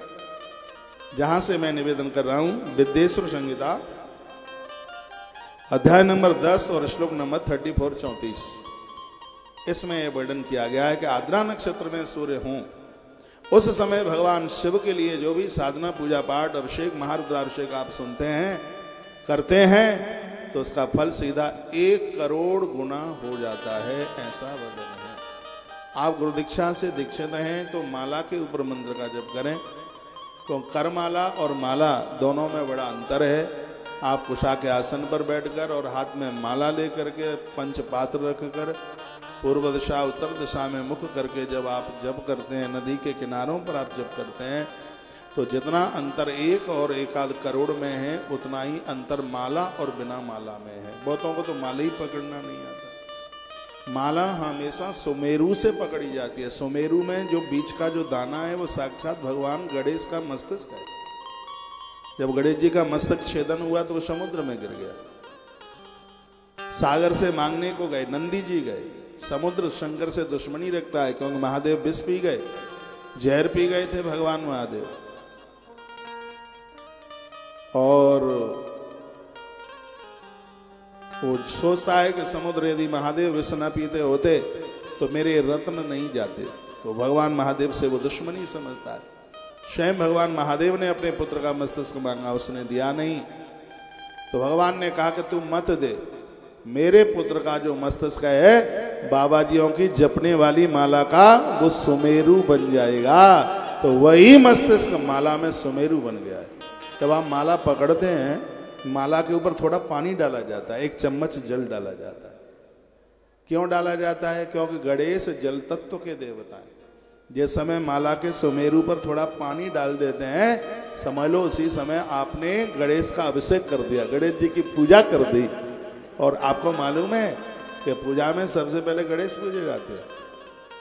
[SPEAKER 1] जहां से मैं निवेदन कर रहा हूं, विद्येश्वर संहिता अध्याय नंबर 10 और श्लोक नंबर 34-34, इसमें यह वर्णन किया गया है कि आद्रा नक्षत्र में सूर्य हों उस समय भगवान शिव के लिए जो भी साधना पूजा पाठ अभिषेक महारुद्राभिषेक आप सुनते हैं, करते हैं, तो उसका फल सीधा 1 करोड़ गुना हो जाता है। ऐसा वर्णन है। आप गुरु दीक्षा से दीक्षित हैं तो माला के ऊपर मंत्र का जप करें। तो करमाला और माला दोनों में बड़ा अंतर है। आप कुशा के आसन पर बैठकर और हाथ में माला लेकर के पंच पात्र रखकर पूर्व दिशा उत्तर दिशा में मुख करके जब आप जप करते हैं, नदी के किनारों पर आप जप करते हैं, तो जितना अंतर 1 और 1 करोड़ में है उतना ही अंतर माला और बिना माला में है। बहुतों को तो माला ही पकड़ना नहीं आता। माला हमेशा सुमेरु से पकड़ी जाती है। सुमेरु में जो बीच का जो दाना है वो साक्षात भगवान गणेश का मस्तिष्क है। जब गणेश जी का मस्तक छेदन हुआ तो वो समुद्र में गिर गया। सागर से मांगने को गए, नंदी जी गए। समुद्र शंकर से दुश्मनी रखता है क्योंकि महादेव विष पी गए, जहर पी गए थे भगवान महादेव। और वो सोचता है कि समुद्र यदि महादेव विष न पीते होते तो मेरे रत्न नहीं जाते। तो भगवान महादेव से वो दुश्मनी समझता है। स्वयं भगवान महादेव ने अपने पुत्र का मस्तिष्क मांगा, उसने दिया नहीं। तो भगवान ने कहा कि तू मत दे, मेरे पुत्र का जो मस्तिष्क है बाबा जियों की जपने वाली माला का वो सुमेरु बन जाएगा। तो वही मस्तिष्क माला में सुमेरु बन गया है। जब आप माला पकड़ते हैं, माला के ऊपर थोड़ा पानी डाला जाता है, 1 चम्मच जल डाला जाता है। क्यों डाला जाता है? क्योंकि गणेश जल तत्व के देवता हैं। जिस समय माला के सुमेरु पर थोड़ा पानी डाल देते हैं, समझ लो उसी समय आपने गणेश का अभिषेक कर दिया, गणेश जी की पूजा कर दी। और आपको मालूम है कि पूजा में सबसे पहले गणेश पूजे जाते हैं।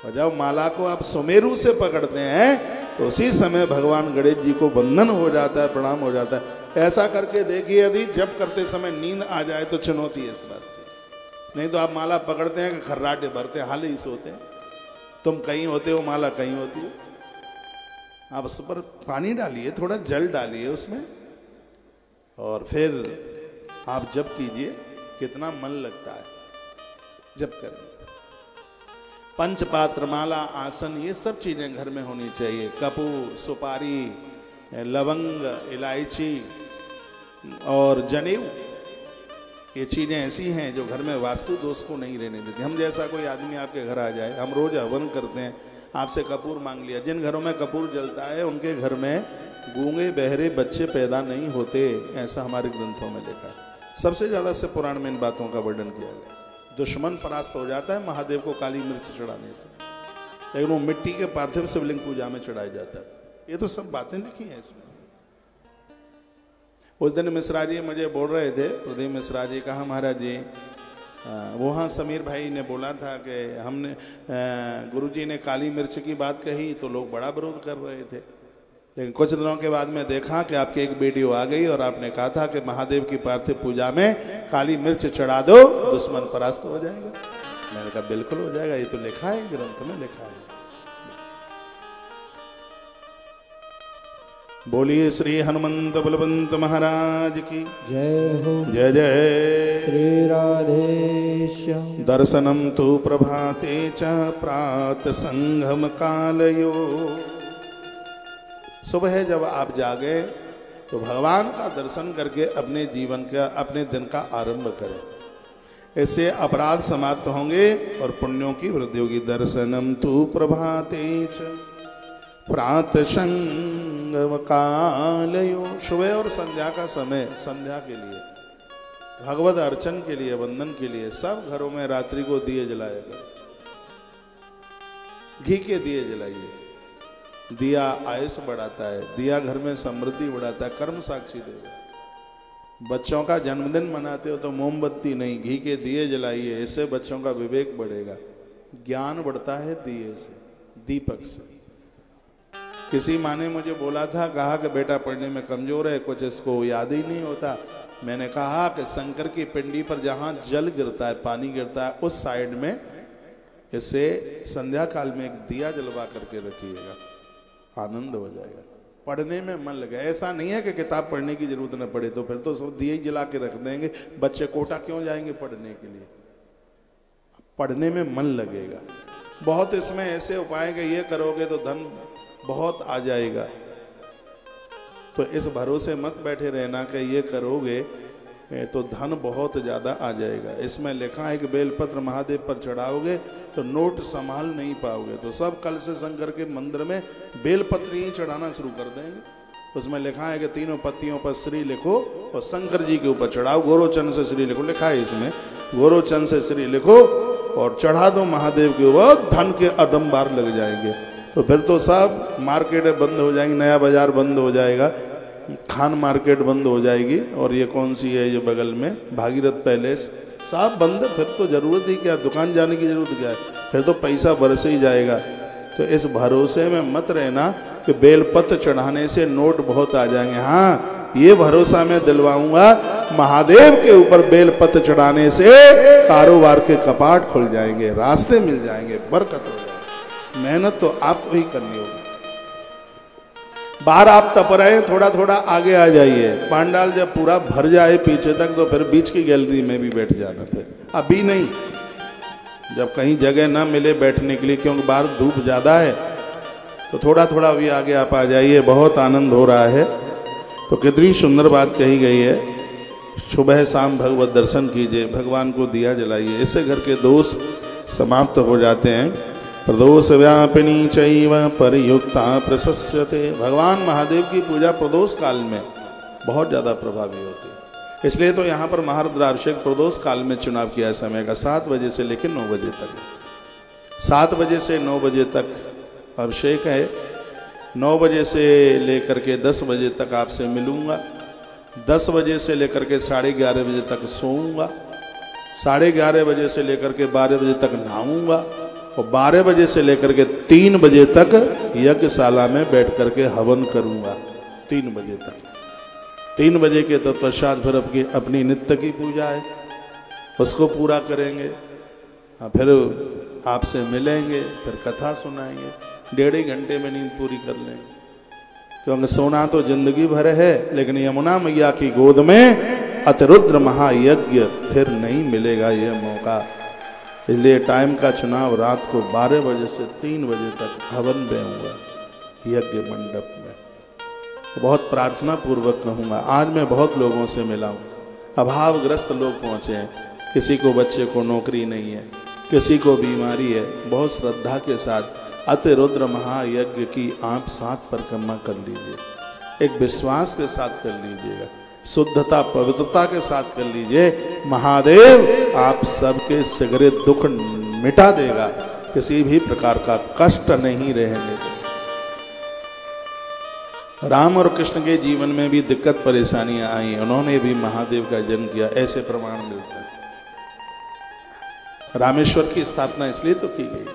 [SPEAKER 1] और जब माला को आप सुमेरु से पकड़ते हैं तो उसी समय भगवान गणेश जी को बंधन हो जाता है, प्रणाम हो जाता है। ऐसा करके देखिए, यदि जप करते समय नींद आ जाए तो चुनौती है इस बात की। नहीं तो आप माला पकड़ते हैं कि खर्राटे भरते हैं, हाल ही सोते हैं। तुम कहीं होते हो, माला कहीं होती है। आप उस पर पानी डालिए, थोड़ा जल डालिए उसमें, और फिर आप जप कीजिए। कितना मन लगता है जप करने। पंचपात्र, माला, आसन, ये सब चीजें घर में होनी चाहिए। कपूर, सुपारी, लवंग, इलायची और जनेऊ, ये चीजें ऐसी हैं जो घर में वास्तु दोष को नहीं रहने देती। हम जैसा कोई आदमी आपके घर आ जाए, हम रोज हवन करते हैं, आपसे कपूर मांग लिया। जिन घरों में कपूर जलता है उनके घर में गूंगे बहरे बच्चे पैदा नहीं होते, ऐसा हमारे ग्रंथों में देखा है। सबसे ज्यादा से पुराण में इन बातों का वर्णन किया गया। दुश्मन परास्त हो जाता है महादेव को काली मिर्च चढ़ाने से, लेकिन वो मिट्टी के पार्थिव शिवलिंग पूजा में चढ़ाया जाता है। ये तो सब बातें लिखी हैं इसमें। उस दिन मिश्रा जी मुझे बोल रहे थे, प्रदीप मिश्रा जी, कहा महाराज जी, वो हाँ समीर भाई ने बोला था कि हमने गुरुजी ने काली मिर्च की बात कही तो लोग बड़ा विरोध कर रहे थे। लेकिन कुछ दिनों के बाद में देखा कि आपकी एक वीडियो आ गई और आपने कहा था कि महादेव की पार्थिव पूजा में काली मिर्च चढ़ा दो, दुश्मन परास्त हो जाएगा। मैंने कहा बिल्कुल हो जाएगा, ये तो लिखा है, ग्रंथ में लिखा है। बोलिए श्री हनुमंत बलवंत महाराज की जय हो। जय जय
[SPEAKER 3] श्री राधेश्याम।
[SPEAKER 1] दर्शनम तु प्रभाते च प्रात संगम कालयो। सुबह जब आप जागे तो भगवान का दर्शन करके अपने जीवन का, अपने दिन का आरंभ करें। इससे अपराध समाप्त होंगे और पुण्यों की वृद्धि होगी। दर्शनम तु प्रभाते च प्रात संगम कालयो। सुबह और संध्या का समय, संध्या के लिए, भगवत अर्चन के लिए, वंदन के लिए सब घरों में रात्रि को दिए जलाया करें। घी के दिए जलाइए। दिया आयुष बढ़ाता है, दिया घर में समृद्धि बढ़ाता है, कर्म साक्षी देगा। बच्चों का जन्मदिन मनाते हो तो मोमबत्ती नहीं, घी के दिए जलाइए। इससे बच्चों का विवेक बढ़ेगा, ज्ञान बढ़ता है दिए से, दीपक से। किसी माँ ने मुझे बोला था, कहा कि बेटा पढ़ने में कमजोर है, कुछ इसको याद ही नहीं होता। मैंने कहा कि शंकर की पिंडी पर जहाँ जल गिरता है, पानी गिरता है, उस साइड में इससे संध्या काल में एक दिया जलवा करके रखिएगा, आनंद हो जाएगा। पढ़ने में मन लगे। ऐसा नहीं है कि किताब पढ़ने की जरूरत न पड़े, तो फिर तो सब दिए जला के रख देंगे। बच्चे कोटा क्यों जाएंगे पढ़ने के लिए? पढ़ने में मन लगेगा। बहुत इसमें ऐसे उपाय कि ये करोगे तो धन बहुत आ जाएगा। तो इस भरोसे मत बैठे रहना कि ये करोगे तो धन बहुत ज्यादा आ जाएगा। इसमें लिखा है कि बेलपत्र महादेव पर चढ़ाओगे तो नोट संभाल नहीं पाओगे। तो सब कल से शंकर के मंदिर में बेलपत्र ही चढ़ाना शुरू कर देंगे। उसमें लिखा है कि तीनों पत्तियों पर श्री लिखो और शंकर जी के ऊपर चढ़ाओ, गोरोचन से श्री लिखो, लिखा है इसमें, गोरोचन से श्री लिखो और चढ़ा दो महादेव के ऊपर, धन के अडंबार लग जाएंगे। तो फिर तो सब मार्केटें बंद हो जाएंगी, नया बाजार बंद हो जाएगा, खान मार्केट बंद हो जाएगी, और ये कौन सी है ये बगल में भागीरथ पैलेस, सब बंद। फिर तो जरूरत ही क्या, दुकान जाने की जरूरत क्या है, फिर तो पैसा बरस ही जाएगा। तो इस भरोसे में मत रहना कि बेलपत्र चढ़ाने से नोट बहुत आ जाएंगे। हाँ, ये भरोसा मैं दिलवाऊंगा, महादेव के ऊपर बेलपत्र चढ़ाने से कारोबार के कपाट खुल जाएंगे, रास्ते मिल जाएंगे, बरकत हो जाएगी। मेहनत तो आपको ही करनी होगी। बाहर आप तप रहे, थोड़ा थोड़ा आगे आ जाइए, पांडाल जब पूरा भर जाए पीछे तक तो फिर बीच की गैलरी में भी बैठ जाना। फिर अभी नहीं, जब कहीं जगह ना मिले बैठने के लिए, क्योंकि बाहर धूप ज्यादा है, तो थोड़ा थोड़ा भी आगे आप आ जाइए। बहुत आनंद हो रहा है। तो कितनी सुंदर बात कही गई है, सुबह शाम भगवत दर्शन कीजिए, भगवान को दिया जलाइए, इससे घर के दोष समाप्त हो जाते हैं। प्रदोष व्यापिनी चैव परियुक्ता प्रशस्यते। भगवान महादेव की पूजा प्रदोष काल में बहुत ज़्यादा प्रभावी होती है। इसलिए तो यहाँ पर महारुद्राभिषेक प्रदोष काल में चुनाव किया है, समय का 7 बजे से लेकर 9 बजे तक। 7 बजे से 9 बजे तक अभिषेक है, 9 बजे से लेकर के 10 बजे तक आपसे मिलूंगा, 10 बजे से लेकर के 11:30 बजे तक सोऊंगा, 11:30 बजे से लेकर के 12 बजे तक नहाऊंगा, और 12 बजे से लेकर के 3 बजे तक यज्ञशाला में बैठ करके हवन करूंगा। 3 बजे तक, 3 बजे के तत्पश्चात फिर अपनी नित्य की पूजा है, उसको पूरा करेंगे, फिर आपसे मिलेंगे, फिर कथा सुनाएंगे, 1.5 घंटे में नींद पूरी कर लेंगे। क्योंकि सोना तो जिंदगी भर है, लेकिन यमुना मैया की गोद में अतिरुद्र महायज्ञ फिर नहीं मिलेगा यह मौका। इसलिए टाइम का चुनाव रात को 12 बजे से 3 बजे तक हवन में होगा यज्ञ मंडप में। तो बहुत प्रार्थना पूर्वक कहूँगा, आज मैं बहुत लोगों से मिला हूँ, अभावग्रस्त लोग पहुँचे हैं, किसी को बच्चे को नौकरी नहीं है, किसी को बीमारी है। बहुत श्रद्धा के साथ अतिरुद्र महायज्ञ की आप 7 परिक्रमा कर लीजिए, एक विश्वास के साथ कर लीजिएगा, शुद्धता पवित्रता के साथ कर लीजिए। महादेव आप सबके सगरे दुख मिटा देगा, किसी भी प्रकार का कष्ट नहीं रहने देगा। राम और कृष्ण के जीवन में भी दिक्कत परेशानियां आई, उन्होंने भी महादेव का जन्म किया, ऐसे प्रमाण मिलते हैं। रामेश्वर की स्थापना इसलिए तो की गई।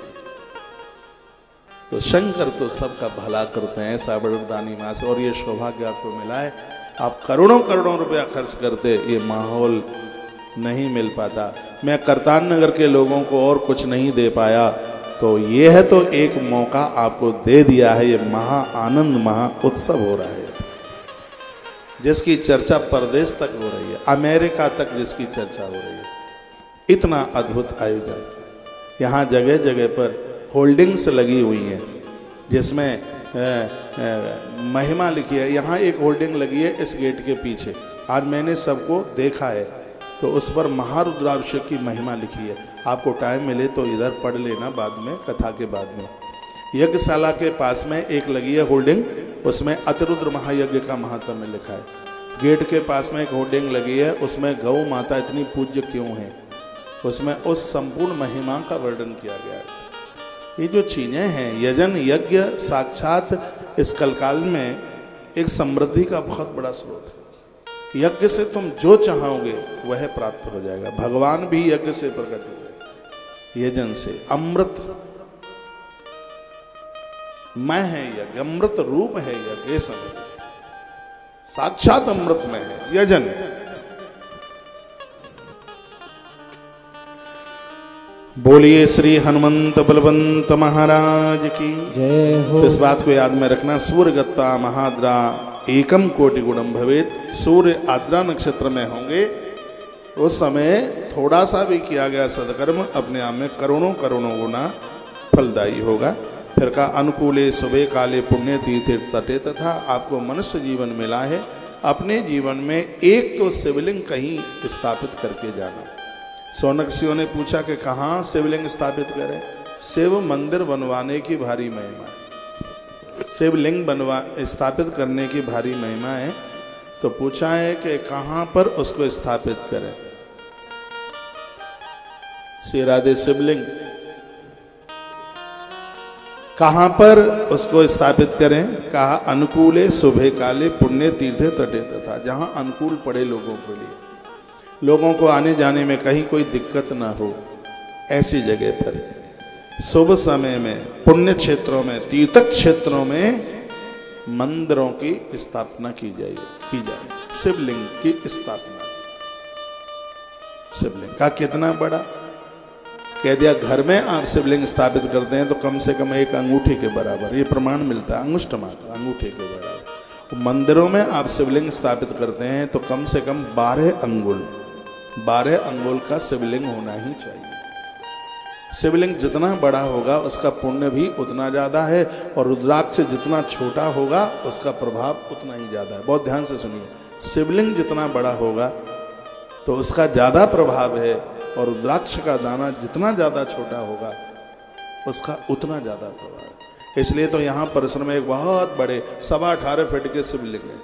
[SPEAKER 1] तो शंकर तो सबका भला करते हैं, ऐसा बड़दानी मां से, और ये सौभाग्य आपको मिला है। आप करोड़ों करोड़ों रुपया खर्च करते, ये माहौल नहीं मिल पाता। मैं करतान नगर के लोगों को और कुछ नहीं दे पाया, तो ये है तो एक मौका आपको दे दिया है। ये महा आनंद महा उत्सव हो रहा है, जिसकी चर्चा परदेश तक हो रही है, अमेरिका तक जिसकी चर्चा हो रही है। इतना अद्भुत आयोजन, यहाँ जगह जगह पर होल्डिंग्स लगी हुई हैं जिसमें महिमा लिखी है। यहाँ एक होल्डिंग लगी है इस गेट के पीछे, आज मैंने सबको देखा है, तो उस पर महारुद्राभिषेक की महिमा लिखी है। आपको टाइम मिले तो इधर पढ़ लेना बाद में, कथा के बाद में। यज्ञशाला के पास में एक लगी है होल्डिंग, उसमें अतिरुद्र महायज्ञ का महात्म्य लिखा है। गेट के पास में एक होल्डिंग लगी है, उसमें गौ माता इतनी पूज्य क्यों है, उसमें उस संपूर्ण महिमा का वर्णन किया गया है। ये जो चीजें हैं, यजन यज्ञ साक्षात इस कलकाल में एक समृद्धि का बहुत बड़ा स्रोत है। यज्ञ से तुम जो चाहोगे वह प्राप्त हो जाएगा। भगवान भी यज्ञ से प्रकट हुए, यजन से। अमृत मैं है यज्ञ, अमृत रूप है यज्ञ, ये समझ, साक्षात अमृत में है यजन। बोलिए श्री हनुमंत बलवंत महाराज की
[SPEAKER 3] जय हो।
[SPEAKER 1] इस बात को याद में रखना, सूर्य गत्ता महाद्रा एकम कोटि गुणम भवेत। सूर्य आद्रा नक्षत्र में होंगे उस समय थोड़ा सा भी किया गया सदकर्म अपने आप में करोड़ों करोड़ों गुना फलदायी होगा। फिर का अनुकूले सुबह काले पुण्य तीर्थ तटे, तथा आपको मनुष्य जीवन मिला है, अपने जीवन में एक तो शिवलिंग कहीं स्थापित करके जाना। सौनक ऋषियों ने पूछा कि कहाँ शिवलिंग स्थापित करें। शिव मंदिर बनवाने की भारी महिमा है। शिवलिंग स्थापित करने की भारी महिमा है, तो पूछा है कि कहां पर उसको स्थापित करें। श्री राधे शिवलिंग कहां पर उसको स्थापित करें? कहा अनुकूले शुभे काले पुण्य तीर्थे तटे तथा, जहां अनुकूल पड़े लोगों के लिए, लोगों को आने जाने में कहीं कोई दिक्कत ना हो, ऐसी जगह पर शुभ समय में पुण्य क्षेत्रों में तीर्थ क्षेत्रों में मंदिरों की स्थापना की जाए। शिवलिंग की स्थापना। शिवलिंग का कितना बड़ा कह दिया, घर में आप शिवलिंग स्थापित करते हैं तो कम से कम एक अंगूठे के बराबर, ये प्रमाण मिलता है, अंगुष्ठ मात्र अंगूठे के बराबर। मंदिरों में आप शिवलिंग स्थापित करते हैं तो कम से कम 12 अंगुल का शिवलिंग होना ही चाहिए। शिवलिंग जितना बड़ा होगा उसका पुण्य भी उतना ज्यादा है, और रुद्राक्ष जितना छोटा होगा उसका प्रभाव उतना ही ज्यादा है। बहुत ध्यान से सुनिए, शिवलिंग जितना बड़ा होगा तो उसका ज्यादा प्रभाव है, और रुद्राक्ष का दाना जितना ज्यादा छोटा होगा उसका उतना ज्यादा प्रभाव है। इसलिए तो यहाँ परिसर में एक बहुत बड़े 18.25 फीट के शिवलिंग है,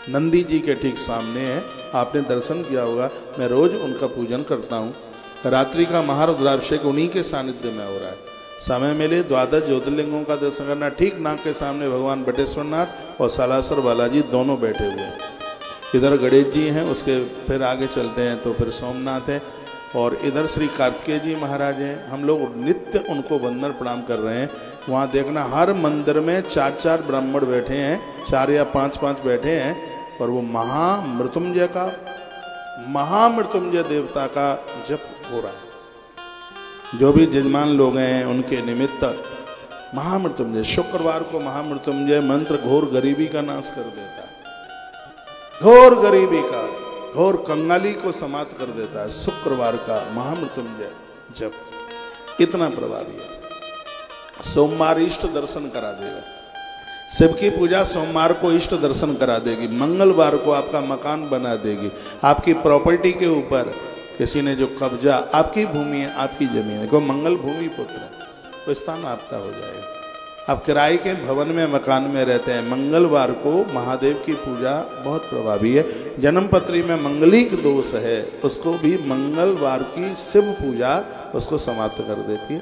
[SPEAKER 1] नंदी जी के ठीक सामने है। आपने दर्शन किया होगा, मैं रोज उनका पूजन करता हूँ। रात्रि का महारुद्राभिषेक उन्हीं के सानिध्य में हो रहा है। समय मिले 12 ज्योतिर्लिंगों का दर्शन करना। ठीक नाक के सामने भगवान बटेश्वरनाथ और सालासर बालाजी दोनों बैठे हुए हैं। इधर गणेश जी हैं, उसके फिर आगे चलते हैं तो फिर सोमनाथ है, और इधर श्री कार्तिकेय जी महाराज हैं। हम लोग नित्य उनको वंदन प्रणाम कर रहे हैं। वहाँ देखना हर मंदिर में 4-4 ब्राह्मण बैठे हैं, 4 या 5-5 बैठे हैं, और वो महामृत्युंजय देवता का जप हो रहा है। जो भी जजमान लोग हैं उनके निमित्त महामृत्युंजय, शुक्रवार को महामृत्युंजय मंत्र घोर गरीबी का नाश कर देता है, घोर गरीबी का, घोर कंगाली को समाप्त कर देता है। शुक्रवार का महामृत्युंजय जप इतना प्रभावी है। सोमवार इष्ट दर्शन करा देगा। शिव की पूजा सोमवार को इष्ट दर्शन करा देगी, मंगलवार को आपका मकान बना देगी। आपकी प्रॉपर्टी के ऊपर किसी ने जो कब्जा, आपकी भूमि है, आपकी जमीन है, को मंगल भूमि पुत्र है, वो स्थान आपका हो जाएगा। आप किराए के भवन में मकान में रहते हैं, मंगलवार को महादेव की पूजा बहुत प्रभावी है। जन्मपत्री में मंगलिक दोष है, उसको भी मंगलवार की शिव पूजा उसको समाप्त कर देती है।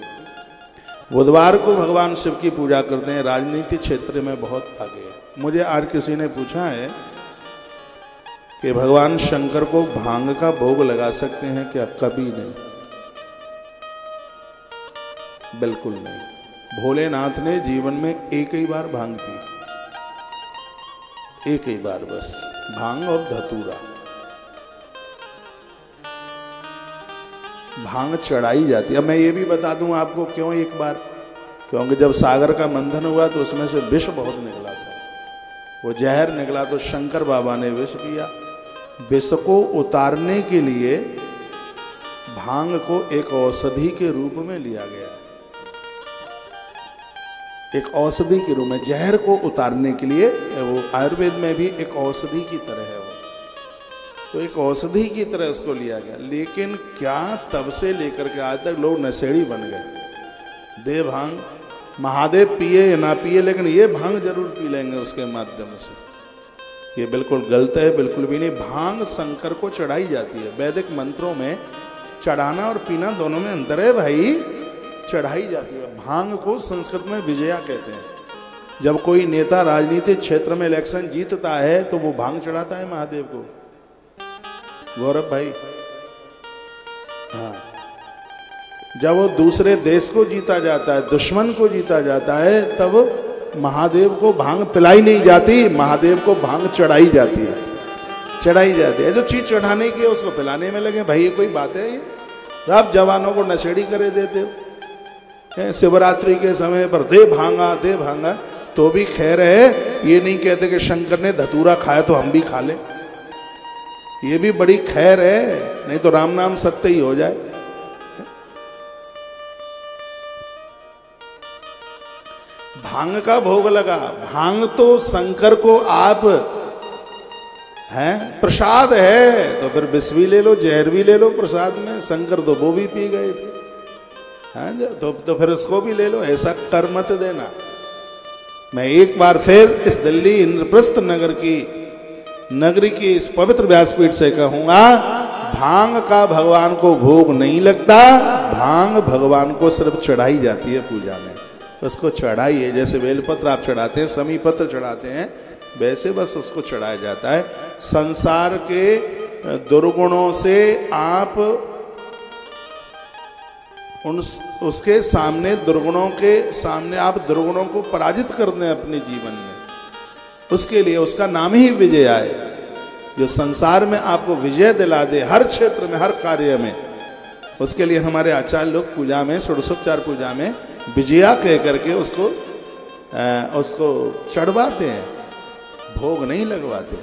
[SPEAKER 1] बुधवार को भगवान शिव की पूजा करते हैं। राजनीति क्षेत्र में बहुत आगे है। मुझे आज किसी ने पूछा है कि भगवान शंकर को भांग का भोग लगा सकते हैं क्या? कभी नहीं, बिल्कुल नहीं। भोलेनाथ ने जीवन में एक ही बार भांग पी, एक ही बार बस, भांग और धतूरा। भांग चढ़ाई जाती है। अब मैं ये भी बता दूं आपको क्यों एक बार, क्योंकि जब सागर का मंथन हुआ तो उसमें से विष बहुत निकला था, वो जहर निकला, तो शंकर बाबा ने विष पिया। विष को उतारने के लिए भांग को एक औषधि के रूप में लिया गया, एक औषधि के रूप में, जहर को उतारने के लिए। वो आयुर्वेद में भी एक औषधि की तरह है, वो तो एक औषधि की तरह उसको लिया गया। लेकिन क्या तब से लेकर के आज तक लोग नशेड़ी बन गए। दे भांग, महादेव पिए या ना पिए, लेकिन ये भांग जरूर पी लेंगे उसके माध्यम से। ये बिल्कुल गलत है, बिल्कुल भी नहीं। भांग शंकर को चढ़ाई जाती है। वैदिक मंत्रों में चढ़ाना और पीना दोनों में अंतर है भाई। चढ़ाई जाती है। भांग को संस्कृत में विजया कहते हैं। जब कोई नेता राजनीतिक क्षेत्र में इलेक्शन जीतता है तो वो भांग चढ़ाता है महादेव को। गौरव भाई, हाँ, जब वो दूसरे देश को जीता जाता है, दुश्मन को जीता जाता है, तब महादेव को भांग पिलाई नहीं जाती, महादेव को भांग चढ़ाई जाती है। चढ़ाई जाती है। जो चीज चढ़ाने की है उसको पिलाने में लगे। भाई ये कोई बात है? ये आप जवानों को नशेड़ी करे देते हो। शिवरात्रि के समय पर दे भांगा, तो भी खैर है। ये नहीं कहते कि शंकर ने धतूरा खाया तो हम भी खा ले, ये भी बड़ी खैर है, नहीं तो राम नाम सत्य ही हो जाए। भांग का भोग लगा। भांग तो शंकर को आप हैं, प्रसाद है, तो फिर विष भी ले लो, जहर भी ले लो प्रसाद में। शंकर तो वो भी पी गए थे, हैं, तो फिर उसको भी ले लो। ऐसा कर मत देना। मैं एक बार फिर इस दिल्ली इंद्रप्रस्थ नगरी की इस पवित्र व्यासपीठ से कहूंगा, भांग का भगवान को भोग नहीं लगता। भांग भगवान को सिर्फ चढ़ाई जाती है पूजा में, उसको चढ़ाइए। जैसे बेलपत्र आप चढ़ाते हैं, समी पत्र चढ़ाते हैं, वैसे बस उसको चढ़ाया जाता है। संसार के दुर्गुणों से आप उसके सामने, दुर्गुणों के सामने आप दुर्गुणों को पराजित कर दें अपने जीवन में, उसके लिए उसका नाम ही विजय है। जो संसार में आपको विजय दिला दे हर क्षेत्र में, हर कार्य में, उसके लिए हमारे आचार्य लोग पूजा में, षोडशोपचार पूजा में विजया कह करके उसको चढ़वाते हैं, भोग नहीं लगवाते।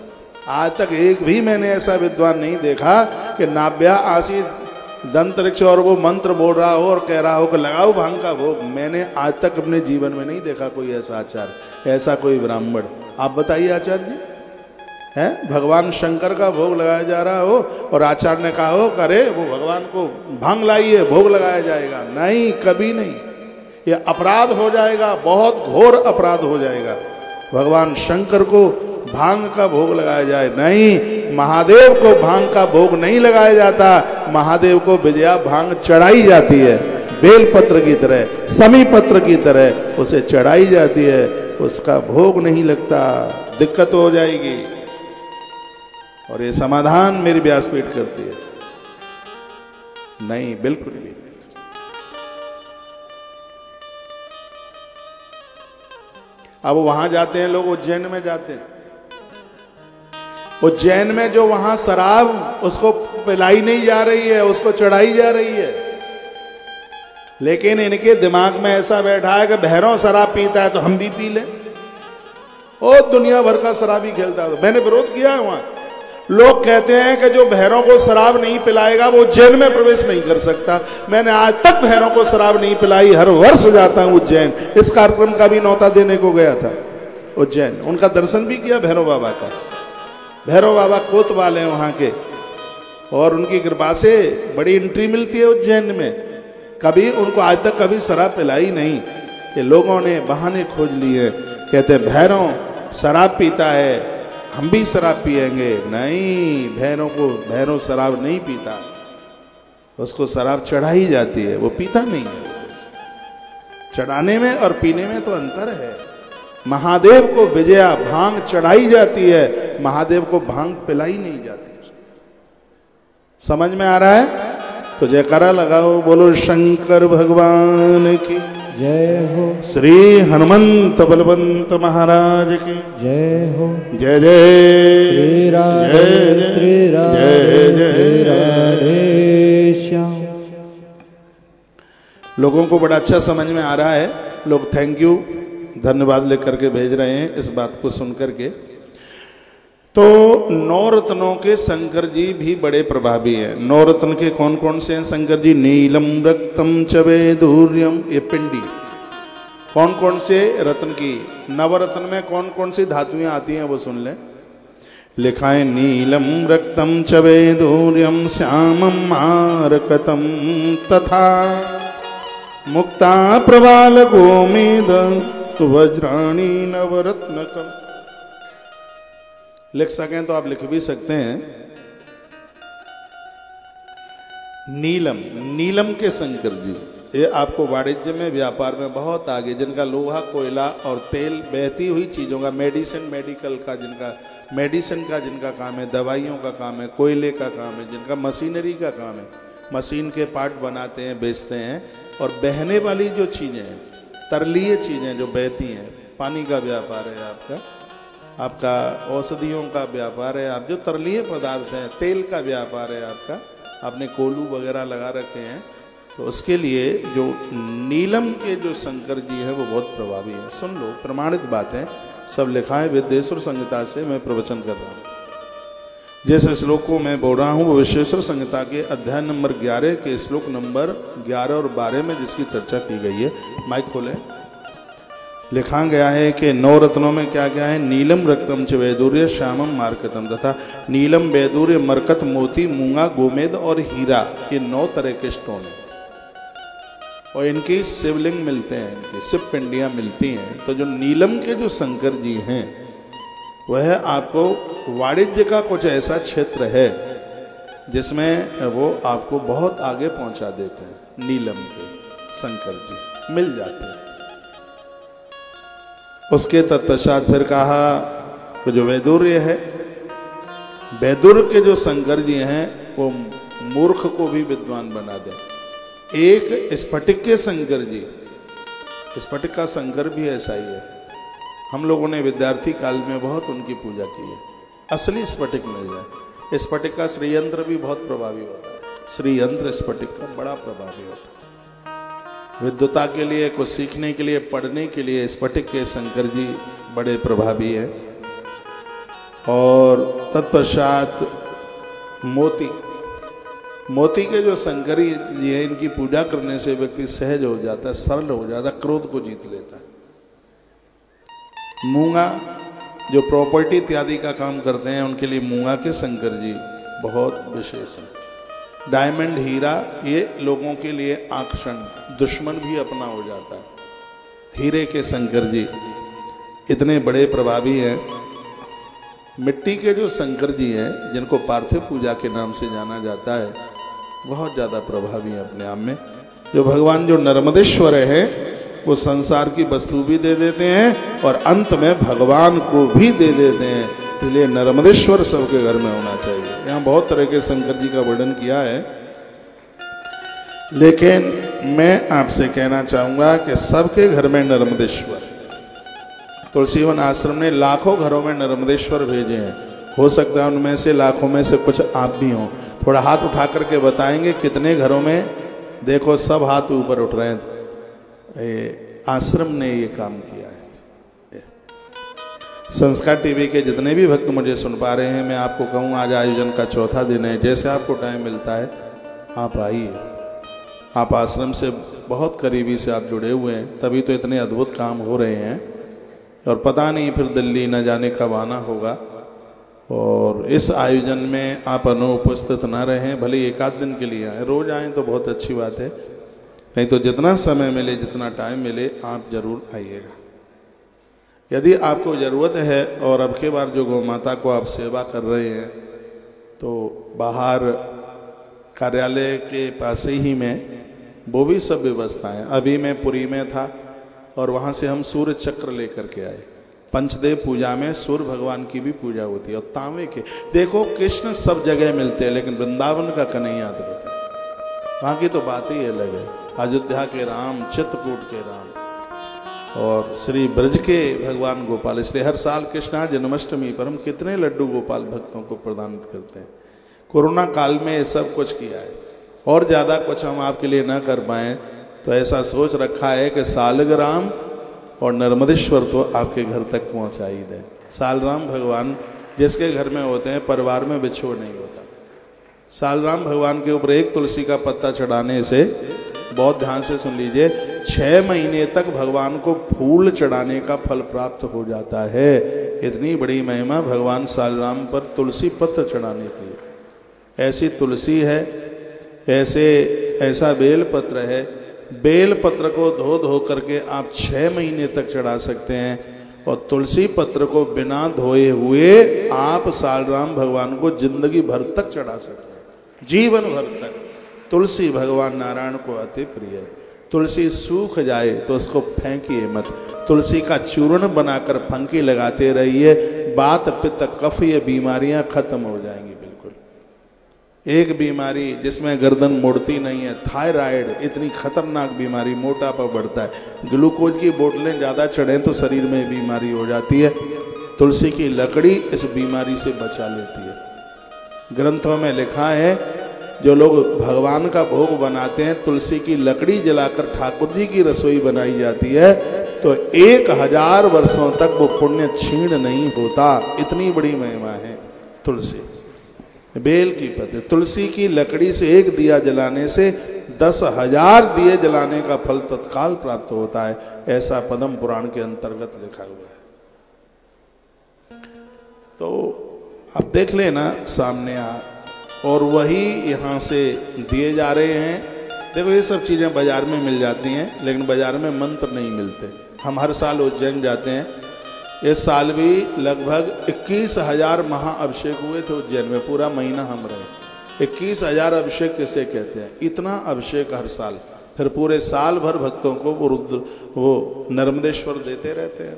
[SPEAKER 1] आज तक एक भी मैंने ऐसा विद्वान नहीं देखा कि नाभ्या आसीत दंतरिक्ष और वो मंत्र बोल रहा हो और कह रहा हो कि लगाओ भांग का भोग। मैंने आज तक अपने जीवन में नहीं देखा कोई ऐसा आचार्य, ऐसा कोई ब्राह्मण। आप बताइए आचार्य जी, है भगवान शंकर का भोग लगाया जा रहा हो और आचार्य ने कहा हो करे वो भगवान को भांग लाइए, भोग लगाया जाएगा? नहीं, कभी नहीं। ये अपराध हो जाएगा, बहुत घोर अपराध हो जाएगा। भगवान शंकर को भांग का भोग लगाया जाए? नहीं, महादेव को भांग का भोग नहीं लगाया जाता। महादेव को विजया भांग चढ़ाई जाती है, बेलपत्र की तरह, समी पत्र की तरह उसे चढ़ाई जाती है, उसका भोग नहीं लगता। दिक्कत हो जाएगी। और ये समाधान मेरी व्यासपीठ करती है, नहीं, बिल्कुल भी नहीं। अब वहां जाते हैं लोग, उज्जैन में जाते हैं, उज्जैन में जो वहां शराब उसको पिलाई नहीं जा रही है, उसको चढ़ाई जा रही है। लेकिन इनके दिमाग में ऐसा बैठा है कि भैरव शराब पीता है तो हम भी पी लें। ओ दुनिया भर का शराबी खेलता है। मैंने विरोध किया है वहां। लोग कहते हैं कि जो भैरव को शराब नहीं पिलाएगा वो उज्जैन में प्रवेश नहीं कर सकता। मैंने आज तक भैरव को शराब नहीं पिलाई, हर वर्ष जाता हूं उज्जैन। इस कार्यक्रम का भी न्योता देने को गया था उज्जैन, उनका दर्शन भी किया भैरव बाबा का। भैरव बाबा कोतवाल हैं वहां के, और उनकी कृपा से बड़ी एंट्री मिलती है उज्जैन में। कभी उनको आज तक कभी शराब पिलाई नहीं। ये लोगों ने बहाने खोज लिए, कहते भैरव शराब पीता है, हम भी शराब पिएंगे। नहीं, भैरव शराब नहीं पीता, उसको शराब चढ़ाई जाती है, वो पीता नहीं है। चढ़ाने में और पीने में तो अंतर है। महादेव को विजया भांग चढ़ाई जाती है, महादेव को भांग पिलाई नहीं जाती। समझ में आ रहा है? तो जयकारा लगाओ, बोलो शंकर भगवान की
[SPEAKER 3] जय हो।
[SPEAKER 1] श्री हनुमंत बलवंत महाराज की
[SPEAKER 3] जय हो।
[SPEAKER 1] जय जय
[SPEAKER 3] श्री राधे श्री राधे श्री राधे श्याम।
[SPEAKER 1] लोगों को बड़ा अच्छा समझ में आ रहा है। लोग थैंक यू, धन्यवाद लिख करके भेज रहे हैं इस बात को सुन करके। तो नवरत्नों के शंकर जी भी बड़े प्रभावी हैं। नवरत्न के कौन कौन से हैं शंकर जी? नीलम रक्तम च वैदूर्यम, ये पिंडी। कौन कौन से रत्न की? नवरत्न में कौन कौन सी धातुएं आती हैं वो सुन लें। लिखा है नीलम रक्तम च वैदूर्यम श्यामम मारकतम तथा मुक्ता प्रवाल गोमेद वज्राणी नवरत्नकम। लिख सकें तो आप लिख भी सकते हैं। नीलम, नीलम के शंकर जी, ये आपको वाणिज्य में, व्यापार में बहुत आगे, जिनका लोहा, कोयला और तेल, बहती हुई चीजों का, मेडिसिन, मेडिकल का, जिनका मेडिसिन का जिनका काम है, दवाइयों का काम है, कोयले का काम है, जिनका मशीनरी का काम है, मशीन के पार्ट बनाते हैं, बेचते हैं। और बहने वाली जो चीजें हैं, तरलीय चीजें जो बहती हैं, पानी का व्यापार है आपका औषधियों का व्यापार है, आप जो तरलीय पदार्थ हैं, तेल का व्यापार है आपका, आपने कोलू वगैरह लगा रखे हैं, तो उसके लिए जो नीलम के जो शंकर जी हैं वो बहुत प्रभावी हैं। सुन लो, प्रमाणित बात है, सब लिखा है विद्येश्वर संहिता से मैं प्रवचन कर रहा हूँ। जिस श्लोक को मैं बोल रहा हूँ वो विश्वेश्वर संहिता के अध्याय नंबर 11 के श्लोक नंबर 11 और 12 में जिसकी चर्चा की गई है। माइक खोलें। लिखा गया है कि 9 रत्नों में क्या क्या है? नीलम रक्तम च वैदूर्य श्यामम मारकतम, तथा नीलम, वैदूर्य, मरकत, मोती, मूंगा, गोमेद और हीरा, ये 9 तरह के स्टोन है। और इनकी शिवलिंग मिलते हैं, इनकी शिव पिंडियाँ मिलती हैं। तो जो नीलम के जो शंकर जी हैं वह आपको वाणिज्य का कुछ ऐसा क्षेत्र है जिसमें वो आपको बहुत आगे पहुंचा देते हैं। नीलम के शंकर जी मिल जाते हैं। उसके तत्पश्चात फिर कहा कि जो वैदुर्य है, वैदुर्य के जो शंकर जी हैं वो मूर्ख को भी विद्वान बना दें। एक स्फटिक के शंकर जी, स्फटिक का शंकर भी ऐसा ही है। हम लोगों ने विद्यार्थी काल में बहुत उनकी पूजा की है। असली स्फटिक मिल जाए। स्फटिक का श्रीयंत्र भी बहुत प्रभावी होता है। श्रीयंत्र स्फटिक का बड़ा प्रभावी होता है। विद्वता के लिए, कुछ सीखने के लिए, पढ़ने के लिए स्फटिक के शंकर जी बड़े प्रभावी है। और तत्पश्चात मोती, मोती के जो शंकरी जी है, इनकी पूजा करने से व्यक्ति सहज हो जाता है, सरल हो जाता है, क्रोध को जीत लेता है। मूंगा, जो प्रॉपर्टी इत्यादि का काम करते हैं, उनके लिए मूंगा के शंकर जी बहुत विशेष हैं। डायमंड, हीरा, ये लोगों के लिए आकर्षण, दुश्मन भी अपना हो जाता है। हीरे के शंकर जी इतने बड़े प्रभावी हैं। मिट्टी के जो शंकर जी हैं, जिनको पार्थिव पूजा के नाम से जाना जाता है, बहुत ज़्यादा प्रभावी हैं अपने आप में। जो भगवान जो नर्मदेश्वर है, वो संसार की वस्तु भी दे देते हैं और अंत में भगवान को भी दे देते हैं। इसलिए नर्मदेश्वर सबके घर में होना चाहिए। यहाँ बहुत तरह के शंकर जी का वर्णन किया है, लेकिन मैं आपसे कहना चाहूँगा कि सबके घर में नर्मदेश्वर, तुलसीवन आश्रम ने लाखों घरों में नर्मदेश्वर भेजे हैं। हो सकता है उनमें से, लाखों में से कुछ आप भी हों। थोड़ा हाथ उठा करके बताएंगे कितने घरों में। देखो सब हाथ ऊपर उठ रहे हैं। आश्रम ने ये काम किया है। संस्कार टीवी के जितने भी भक्त मुझे सुन पा रहे हैं, मैं आपको कहूँ आज आयोजन का चौथा दिन है। जैसे आपको टाइम मिलता है आप आइए। आप आश्रम से बहुत करीबी से आप जुड़े हुए हैं, तभी तो इतने अद्भुत काम हो रहे हैं। और पता नहीं फिर दिल्ली न जाने कब आना होगा। और इस आयोजन में आप अनुपस्थित ना रहें, भले एक आध दिन के लिए आए, रोज आएँ तो बहुत अच्छी बात है, नहीं तो जितना समय मिले, जितना टाइम मिले, आप जरूर आइएगा। यदि आपको ज़रूरत है और अब के बार जो गौ माता को आप सेवा कर रहे हैं, तो बाहर कार्यालय के पास ही में वो भी सब व्यवस्थाएं। अभी मैं पुरी में था और वहाँ से हम सूर्य चक्र लेकर के आए। पंचदेव पूजा में सूर्य भगवान की भी पूजा होती है। और तांबे के, देखो कृष्ण सब जगह मिलते हैं, लेकिन वृंदावन का कन्हैया अद्भुत है। वहाँ की तो बात ही अलग है। अयोध्या के राम, चित्रकूट के राम और श्री ब्रज के भगवान गोपाल। इसलिए हर साल कृष्ण जन्माष्टमी पर हम कितने लड्डू गोपाल भक्तों को प्रदान करते हैं। कोरोना काल में ये सब कुछ किया है और ज़्यादा कुछ हम आपके लिए ना कर पाएँ, तो ऐसा सोच रखा है कि सालग्राम और नर्मदेश्वर तो आपके घर तक पहुँचा ही दें। सालराम भगवान जिसके घर में होते हैं, परिवार में बिछोड़ नहीं होता। सालराम भगवान के ऊपर एक तुलसी का पत्ता चढ़ाने से, बहुत ध्यान से सुन लीजिए, 6 महीने तक भगवान को फूल चढ़ाने का फल प्राप्त हो जाता है। इतनी बड़ी महिमा भगवान सालराम पर तुलसी पत्र चढ़ाने की। ऐसी तुलसी है, ऐसा बेल पत्र है। बेल पत्र को धो धो करके आप 6 महीने तक चढ़ा सकते हैं, और तुलसी पत्र को बिना धोए हुए आप सालराम भगवान को जिंदगी भर तक चढ़ा सकते हैं, जीवन भर तक। तुलसी भगवान नारायण को अति प्रिय है। तुलसी सूख जाए तो उसको फेंकिए मत, तुलसी का चूर्ण बनाकर फंकी लगाते रहिए। बात पित्त कफ ये बीमारियां खत्म हो जाएंगी बिल्कुल। एक बीमारी जिसमें गर्दन मुड़ती नहीं है, थायराइड, इतनी खतरनाक बीमारी, मोटापा बढ़ता है। ग्लूकोज की बोतलें ज़्यादा चढ़ें तो शरीर में बीमारी हो जाती है। तुलसी की लकड़ी इस बीमारी से बचा लेती है। ग्रंथों में लिखा है, जो लोग भगवान का भोग बनाते हैं, तुलसी की लकड़ी जलाकर ठाकुर जी की रसोई बनाई जाती है, तो 1000 वर्षों तक वो पुण्य क्षीण नहीं होता। इतनी बड़ी महिमा है तुलसी। बेल की पत्र, तुलसी की लकड़ी से एक दिया जलाने से 10,000 दिए जलाने का फल तत्काल प्राप्त होता है। ऐसा पद्म पुराण के अंतर्गत लिखा हुआ है। तो अब देख लेना सामने और वही यहाँ से दिए जा रहे हैं। देखो ये सब चीज़ें बाजार में मिल जाती हैं, लेकिन बाजार में मंत्र नहीं मिलते। हम हर साल उज्जैन जाते हैं, इस साल भी लगभग 21,000 महाअभिषेक हुए थे उज्जैन में, पूरा महीना हम रहे। 21,000 अभिषेक किसे कहते हैं? इतना अभिषेक हर साल, फिर पूरे साल भर भक्तों को वो नर्मदेश्वर देते रहते हैं।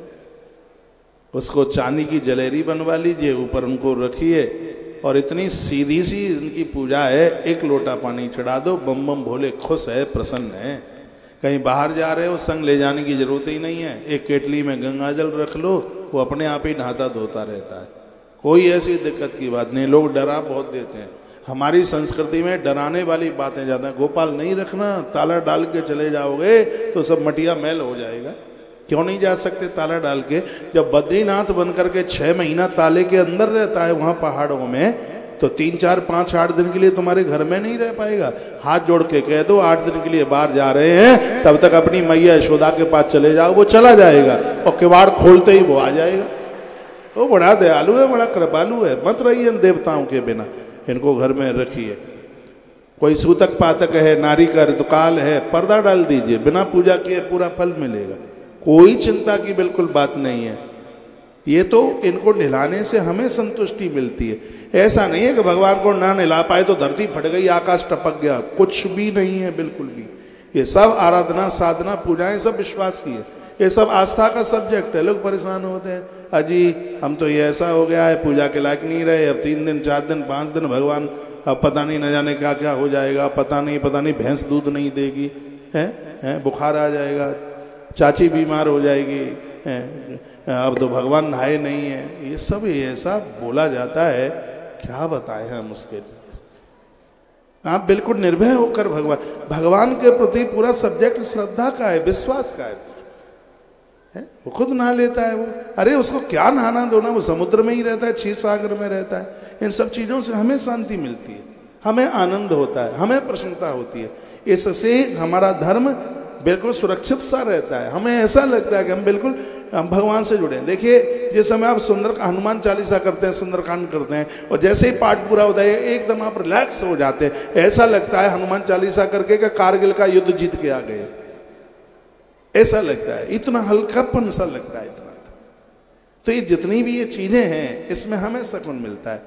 [SPEAKER 1] उसको चांदी की जलेरी बनवा लीजिए, ऊपर उनको रखिए और इतनी सीधी सी इनकी पूजा है, एक लोटा पानी चढ़ा दो, बम बम भोले खुश है, प्रसन्न है। कहीं बाहर जा रहे हो संग ले जाने की जरूरत ही नहीं है, एक केटली में गंगा जल रख लो, वो अपने आप ही नहाता धोता रहता है, कोई ऐसी दिक्कत की बात नहीं। लोग डरा बहुत देते हैं, हमारी संस्कृति में डराने वाली बातें ज़्यादा हैं। गोपाल नहीं रखना, ताला डाल के चले जाओगे तो सब मटिया मैल हो जाएगा। क्यों नहीं जा सकते ताला डाल के? जब बद्रीनाथ बन करके 6 महीना ताले के अंदर रहता है वहाँ पहाड़ों में, तो 3, 4, 5, 8 दिन के लिए तुम्हारे घर में नहीं रह पाएगा। हाथ जोड़ के कह दो 8 दिन के लिए बाहर जा रहे हैं, तब तक अपनी मैया यशोदा के पास चले जाओ, वो चला जाएगा और किवाड़ खोलते ही वो आ जाएगा। वो बड़ा दयालु है, बड़ा कृपालु है। मत रहिए इन देवताओं के बिना, इनको घर में रखिए। कोई सूतक पातक है, नारी का ऋतुकाल है, पर्दा डाल दीजिए, बिना पूजा किए पूरा फल मिलेगा, कोई चिंता की बिल्कुल बात नहीं है। ये तो इनको नहलाने से हमें संतुष्टि मिलती है। ऐसा नहीं है कि भगवान को ना नहला पाए तो धरती फट गई, आकाश टपक गया, कुछ भी नहीं है, बिल्कुल भी। ये सब आराधना, साधना, पूजाएं सब विश्वास की है, ये सब आस्था का सब्जेक्ट है। लोग परेशान होते हैं, अजी हम तो ये ऐसा हो गया है, पूजा के लायक नहीं रहे, अब 3 दिन 4 दिन 5 दिन भगवान, अब पता नहीं न जाने क्या क्या हो जाएगा, पता नहीं भैंस दूध नहीं देगी, है बुखार आ जाएगा, चाची बीमार हो जाएगी, अब तो भगवान नहाए नहीं है। ये सब ऐसा बोला जाता है, क्या बताएं हम उसके लिए। आप बिल्कुल निर्भय होकर भगवान के प्रति पूरा सब्जेक्ट श्रद्धा का है, विश्वास का है। वो खुद नहा लेता है वो, अरे उसको क्या नहाना धोना, वो समुद्र में ही रहता है, क्षीर सागर में रहता है। इन सब चीजों से हमें शांति मिलती है, हमें आनंद होता है, हमें प्रसन्नता होती है। इससे हमारा धर्म बिल्कुल सुरक्षित सा रहता है। हमें ऐसा लगता है कि हम भगवान से जुड़े हैं। देखिए जिस समय आप हनुमान चालीसा करते हैं, सुंदरकांड करते हैं, और जैसे ही पाठ पूरा होता है एकदम आप रिलैक्स हो जाते हैं। ऐसा लगता है हनुमान चालीसा करके कि कारगिल का युद्ध जीत के आ गए, ऐसा लगता है, इतना हल्कापन सा लगता है, इतना। तो ये जितनी भी ये चीजें हैं, इसमें हमें सुकून मिलता है।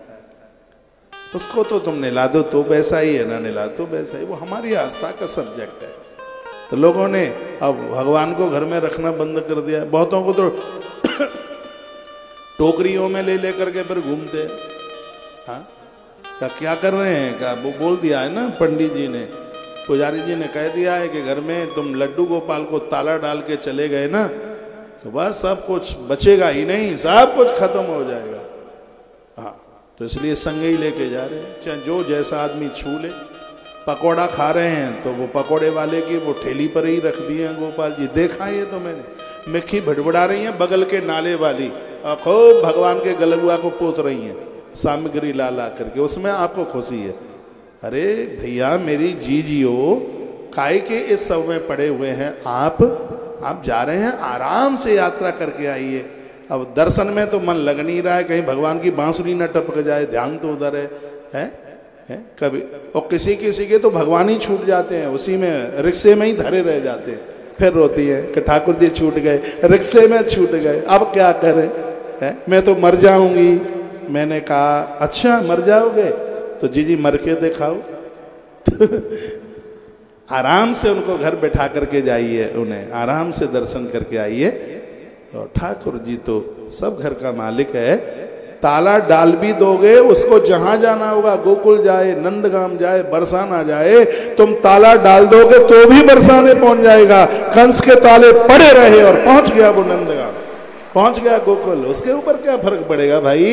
[SPEAKER 1] उसको तो तुम नहला दो तो वैसा ही है, ना नहला तो वैसा ही, वो हमारी आस्था का सब्जेक्ट है। तो लोगों ने अब भगवान को घर में रखना बंद कर दिया। बहुतों को तो टोकरियों में ले लेकर के फिर घूमते हैं। हाँ क्या कर रहे हैं? क्या वो बोल दिया है ना पंडित जी ने, पुजारी जी ने कह दिया है कि घर में तुम लड्डू गोपाल को ताला डाल के चले गए ना, तो बस सब कुछ बचेगा ही नहीं, सब कुछ खत्म हो जाएगा। हाँ, तो इसलिए संगे ही लेके जा रहे हैं, चाहे जो जैसा आदमी छू ले। पकोड़ा खा रहे हैं तो वो पकोड़े वाले की वो ठेली पर ही रख दिए हैं गोपाल जी, देखा ये तो मैंने। मिक्की भड़बड़ा रही हैं बगल के नाले वाली, खूब भगवान के गलगुआ को पोत रही हैं सामग्री ला ला करके, उसमें आपको खुशी है। अरे भैया मेरी जीजियो, काय के इस सब में पड़े हुए हैं आप जा रहे हैं, आराम से यात्रा करके आइए। अब दर्शन में तो मन लग नहीं रहा है, कहीं भगवान की बांसुरी न टपक जाए, ध्यान तो उधर है कभी। और किसी के तो भगवान ही छूट जाते हैं, उसी में रिक्शे में ही धरे रह जाते हैं, फिर रोती है कि ठाकुर जी छूट गए, रिक्शे में छूट गए, अब क्या करें, मैं तो मर जाऊंगी। मैंने कहा अच्छा मर जाओगे तो जी मर के दिखाओ। आराम से उनको घर बैठा करके जाइए, उन्हें आराम से दर्शन करके आइए। और ठाकुर जी तो सब घर का मालिक है। ताला डाल भी दोगे, उसको जहां जाना होगा, गोकुल जाए, नंदगाम जाए, बरसाना जाए, तुम ताला डाल दोगे तो भी बरसाने पहुंच जाएगा। कंस के ताले पड़े रहे और पहुंच गया वो नंदगाम, पहुंच गया गोकुल, उसके ऊपर क्या फर्क पड़ेगा भाई?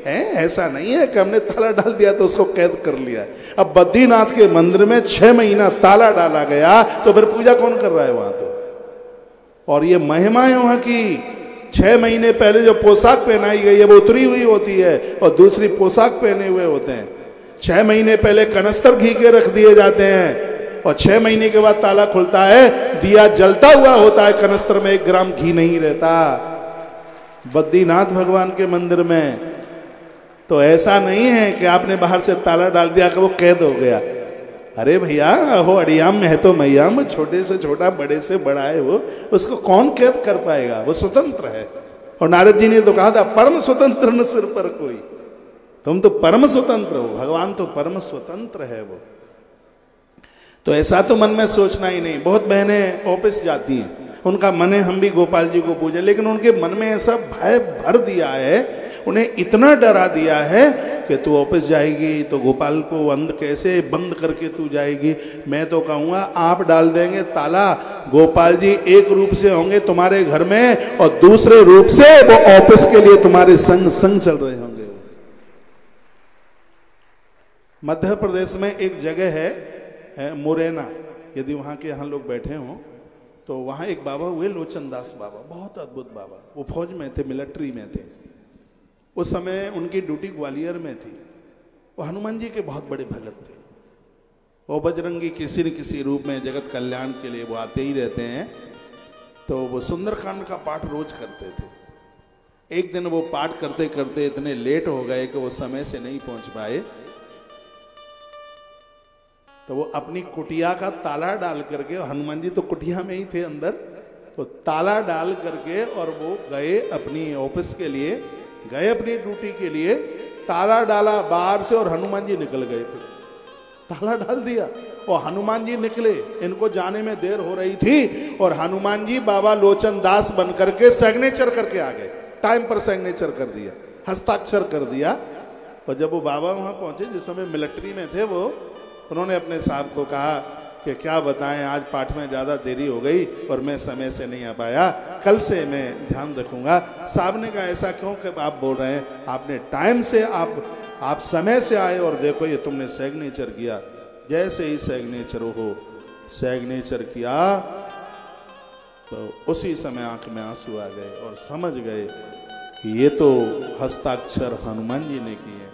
[SPEAKER 1] ऐसा नहीं है कि हमने ताला डाल दिया तो उसको कैद कर लिया। अब बद्रीनाथ के मंदिर में 6 महीना ताला डाला गया, तो फिर पूजा कौन कर रहा है वहां? तो और ये महिमा है वहां की। 6 महीने पहले जो पोशाक पहनाई गई है वो उतरी हुई होती है और दूसरी पोशाक पहने हुए होते हैं। 6 महीने पहले कनस्तर घी के रख दिए जाते हैं और 6 महीने के बाद ताला खुलता है, दिया जलता हुआ होता है, कनस्तर में 1 ग्राम घी नहीं रहता। बद्रीनाथ भगवान के मंदिर में तो ऐसा नहीं है कि आपने बाहर से ताला डाल दिया कि वो कैद हो गया। अरे भैया हो अड़ियाम में है तो मैयाम, छोटे से छोटा बड़े से बड़ा है वो, उसको कौन कैद कर पाएगा, वो स्वतंत्र है। और नारद जी ने तो कहा था परम स्वतंत्र न सिर पर कोई, तुम तो परम स्वतंत्र हो, भगवान तो परम स्वतंत्र है वो। तो ऐसा तो मन में सोचना ही नहीं। बहुत बहनें ऑफिस जाती हैं, उनका मन है हम भी गोपाल जी को पूजें, लेकिन उनके मन में ऐसा भय भर दिया है, उन्हें इतना डरा दिया है कि तू ऑफिस जाएगी तो गोपाल को कैसे बंद करके तू जाएगी। मैं तो कहूँगा आप डाल देंगे ताला, गोपाल जी एक रूप से होंगे तुम्हारे घर में और दूसरे रूप से वो ऑफिस के लिए तुम्हारे संग संग चल रहे होंगे। मध्य प्रदेश में एक जगह है मुरैना, यदि वहाँ के यहाँ लोग बैठे हों तो वहाँ एक बाबा हुए लोचन दास बाबा, बहुत अद्भुत बाबा। वो फौज में थे, मिलिट्री में थे, उस समय उनकी ड्यूटी ग्वालियर में थी। वो हनुमान जी के बहुत बड़े भगत थे। वो बजरंगी किसी न किसी रूप में जगत कल्याण के लिए वो आते ही रहते हैं। तो वो सुंदरकांड का पाठ रोज करते थे। एक दिन वो पाठ करते करते इतने लेट हो गए कि वो समय से नहीं पहुंच पाए, तो वो अपनी कुटिया का ताला डाल करके, हनुमान जी तो कुटिया में ही थे अंदर, तो ताला डाल करके और वो गए अपनी ऑफिस के लिए, गए अपनी ड्यूटी के लिए, ताला डाला बाहर से और हनुमान जी निकल गए। फिर ताला डाल दिया और हनुमान जी निकले, इनको जाने में देर हो रही थी और हनुमान जी बाबा लोचन दास बन करके सिग्नेचर करके आ गए, टाइम पर सिग्नेचर कर दिया, हस्ताक्षर कर दिया। और जब वो बाबा वहां पहुंचे, जिस समय मिलिट्री में थे वो, उन्होंने अपने साहब को कहा कि क्या बताएं, आज पाठ में ज़्यादा देरी हो गई और मैं समय से नहीं आ पाया, कल से मैं ध्यान रखूंगा। साहब ने कहा ऐसा क्यों कि आप बोल रहे हैं, आपने टाइम से, आप समय से आए और देखो ये तुमने सिग्नेचर किया। जैसे ही सिग्नेचर किया तो उसी समय आंख में आंसू आ गए और समझ गए कि ये तो हस्ताक्षर हनुमान जी ने किए।